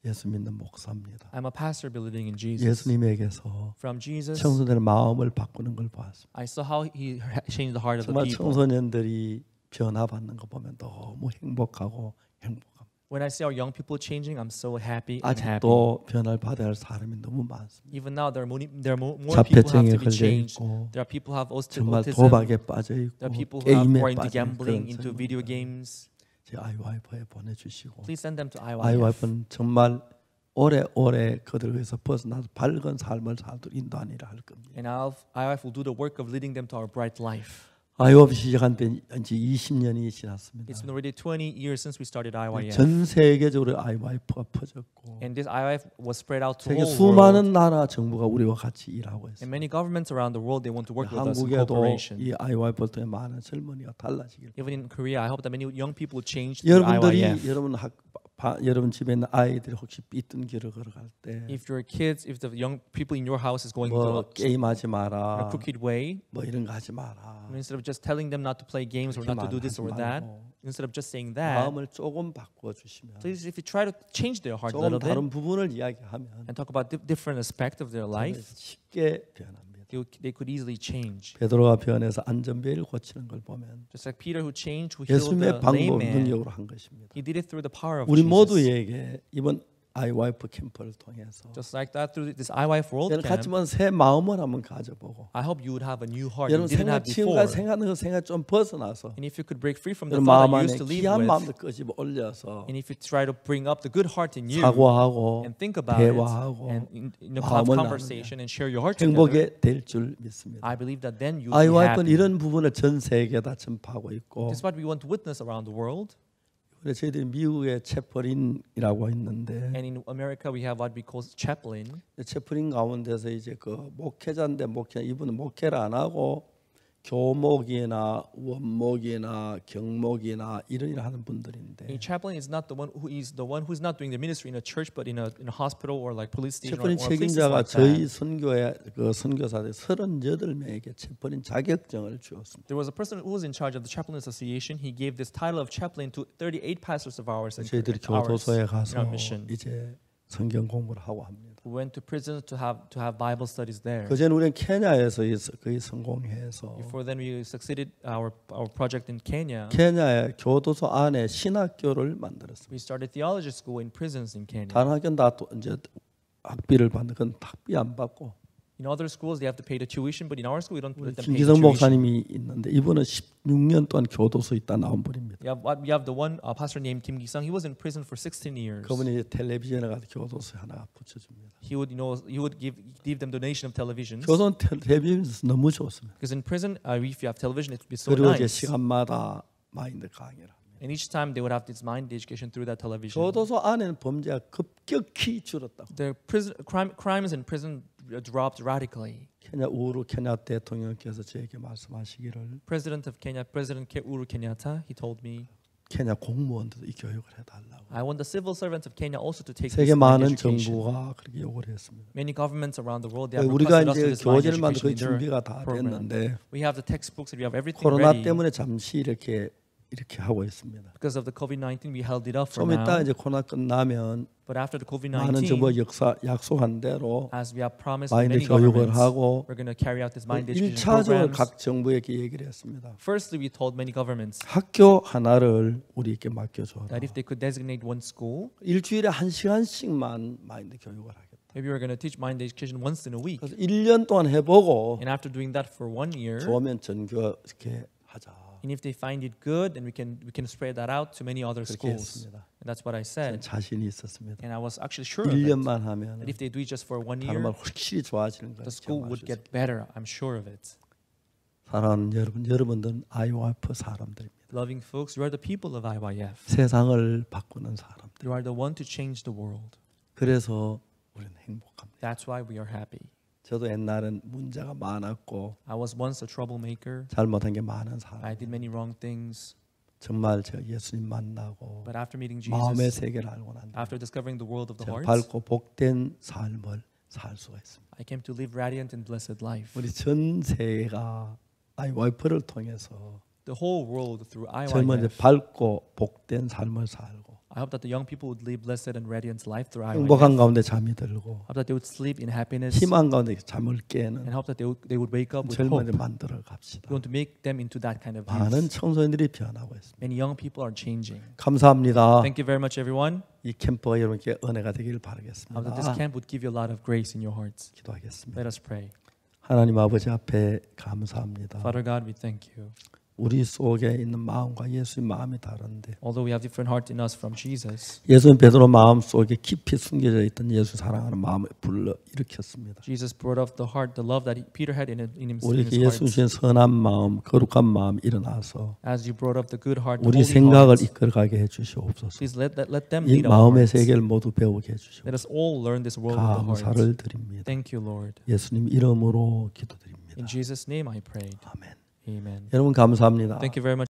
예수 믿는 목사입니다. I'm a pastor believing in Jesus. 예수님에게서 From Jesus, 청소년의 마음을 바꾸는 걸 봤습니다. I saw how he changed the heart of the 정말 people. 청소년들이 변화받는 거 보면 너무 행복하고 행복합니다. When I see our young people changing, I'm so happy and happy. 아직도 변화를 받아야 할 사람이 너무 많습니다. Even now, there are more people who have 자폐증에 to be 걸려 changed. 있고 There are people who have 정말 autism. 도박에 빠져 There 있고 are people who are 게임에 into 빠져 gambling, 있는 into video games. 제 아이와이프에 보내주시고 Please send them to IYF. 아이와이프는 정말 오래오래 그들을 위해서 벗어나서 밝은 삶을 살도록 인도하는 일을 할 겁니다. And IYF will do the work of leading them to our bright life. 아이와이프 시작한 지 20년이 지났습니다. It's been already 20 years since we started IYF. 전 세계적으로 아이와이프가 퍼졌고 And this IYF was spread out to 세계 all world. 수많은 나라 정부가 우리와 같이 일하고 And 있습니다. many governments around the world, they want to work with us in 한국에도 cooperation. 이 아이와이프를 통해 많은 젊은이가 달라지길 Even in Korea, I hope that many young people change to 여러분들이 IYF. 여러분 집에 있는 아이들이 혹시 삐뚤길을 걸어갈 때 If your kids, if the young people in your house is going 뭐 through 게임하지 a 마라 crooked way, 뭐 이런 거 하지 마라 instead of just telling them not to play games or 그렇게 not to do this or 말하지 that, 말고 instead of just saying that, 마음을 조금 바꿔주시면 please, if you try to change their heart a 조금 little bit 다른 부분을 이야기하면 and talk about different aspects of their life, 쉽게 변합니다. they could easily change. 베드로가 변해서 안전벨을 고치는 걸 보면 Just like Peter who changed, who healed the 예수님의 방법 lame man, 능력으로 한 것입니다. he did it through the power of 우리 Jesus. 모두에게 이번 아이와이프 캠프를 통해서 Just like that, through this IYF World 여러분 Camp, 같지만 새 마음을 한번 가져보고 I hope you would have a new heart you 여러분 didn't 생각 have before. 지금까지 생각하는 그 생각 좀 벗어나서 And if you could break free from the 여러분 thought 마음 that you 안에 used to live 귀한 with, 마음을 끄집어 올려서 and if you try to bring up the good heart in you 사고하고 and think about it, 대화하고 and have 마음을 conversation and share your heart together, 행복에 될 줄 믿습니다. I believe that then you'll be 아이와이프는 happy. 이런 부분을 전 세계에 다 전파하고 있고 This is what we want to witness around the world. 그래서 저희들이 미국에 채플린이라고 있는데 And in America, we have what we call chaplain. 채플린 가운데서 이제 그 목회자인데 이분은 목회를 안 하고 교목이나 원목이나 경목이나 이런 일을 하는 분들인데 A chaplain is not the one who is not doing the ministry in a church, but in a hospital or like police station or 채플린 places 책임자가 like 저희 that. 선교회 그 선교사들 38명에게 채플린 자격증을 주었습니다. There was a person who was in charge of the Chaplain Association. He gave this title of chaplain to 38 pastors of ours in 저희들이 our 교도소에 가서 mission. 이제 성경 공부를 하고 합니다. We went to prison to have Bible studies there. 그전에 우리는 케냐에서 거의 성공해서 Before then, we succeeded our project in Kenya. 케냐의 교도소 안에 신학교를 만들었습니다. We started theology school in prisons in Kenya. 다른 학교는 다 이제 학비를 받는 건 학비 안 받고. In other schools, they have to pay the tuition, but in our school, we don't let them pay the 김기성 tuition. 목사님이 있는데 이분은 16년 동안 교도소에 있다 나온 분입니다. We have the one pastor named Kim Gi-sung. He was in prison for 16 years. 그분이 텔레비전에 가서 교도소에 하나 붙여줍니다. He would give them donation of televisions. 교도소 텔레비전 너무 좋습니다. Because in prison, if you have television, it would be so 그리고 이제 nice. 시간마다 마인드 강의를. And each time they would have this mind education through that television. 교도소 안에는 범죄가 급격히 줄었다고. The crimes in prison dropped radically. 케냐 우후루 케냐 대통령께서 저에게 말씀하시기를 President of Kenya, President Uhuru Kenyatta, he told me, 케냐 공무원들도 이 교육을 해달라고. I want the civil servants of Kenya also to take 세계 this mind 많은 education. 정부가 그렇게 요구를 했습니다. Many governments around the world, they have 우리가 requested us to 이제 this mind 교재를 만들 거의 education in their 준비가 다 program. 됐는데 We have the textbooks, we have everything 코로나 ready. 때문에 잠시 이렇게 하고 있습니다. Because of the COVID-19, we held it up for 좀 이따 now. 이제 코로나 끝나면 But after the 많은 정부가 COVID-19, 약속한 대로 as we have promised 마인드 many 교육을 governments, 하고 we're going to carry out this mind education 1차적으로 programs. 각 정부에게 얘기를 했습니다. Firstly, we told many governments 학교 하나를 우리에게 맡겨줘라. that if they could designate one school, 일주일에 1시간씩만 마인드 교육을 하겠다. maybe we're going to teach mind education once in a week. 그래서 1년 동안 해보고 And after doing that for 1 year, 좋으면 전교 이렇게 하자. and if they find it good, then we can spread that out to many other 그렇게 schools. 했습니다. And that's what I 저는 said. 자신이 있었습니다. And I was actually sure of it. 1년만 하면 That if they do it just for 1 다른 말 year, 확실히 좋아지는 거예요. the school would get better. I'm sure of it. 사랑하는 여러분, 여러분들은 IYF 사람들입니다. Loving folks, you are the people of IYF. 세상을 바꾸는 사람들. You are the one to change the world. 그래서 우리는 행복합니다. That's why we are happy. 저도 옛날엔 문제가 많았고 I was once a troublemaker. 잘못한 게 많은 I 사람. did many wrong things. 정말 제가 예수님 만나고 But after meeting 마음의 Jesus, 세계를 알고 난 뒤에 after discovering the world of the 제가 heart, 밝고 복된 삶을 살 수가 있습니다. I came to live radiant and blessed life. 우리 전 세계가 IYF를 통해서 The whole world through 젊은 이제 IYF. 밝고 복된 삶을 살고 I hope that the young people would live blessed and radiant life through 행복한 IYF. 가운데 잠이 들고 I hope that they would sleep in happiness. 희망 가운데 잠을 깨는 And hope that they would wake up with 젊은이들 hope. 만들어 갑시다. We want to make them into that kind of 많은 youth. 청소년들이 변하고 있습니다. Many young people are changing. 감사합니다. Thank you very much, everyone. 이 캠프가 여러분께 은혜가 되기를 I hope 바라겠습니다. that this camp would give you a lot of grace in your hearts. 기도하겠습니다. Let us pray. 하나님 아버지 앞에 감사합니다. Father God, we thank you. 우리 속에 있는 마음과 예수의 마음이 다른데 Although we have different hearts in us from Jesus, 예수는 베드로 마음 속에 깊이 숨겨져 있던 예수 사랑하는 마음을 불러 일으켰습니다. Jesus brought up the heart, the love that Peter had in his 우리에게 heart. 예수 주신 선한 마음, 거룩한 마음 일어나서 As you brought up the good heart, the 우리 holy 생각을 heart, 이끌어가게 해주시옵소서. please let them 이 lead our 마음의 hearts. 세계를 모두 배우게 해주시옵소서. Let us all learn this world of the heart. 감사를 드립니다. Thank you, Lord. 예수님 이름으로 기도드립니다. In Jesus' name I prayed. 아멘. Amen. 여러분 감사합니다. Thank you very much.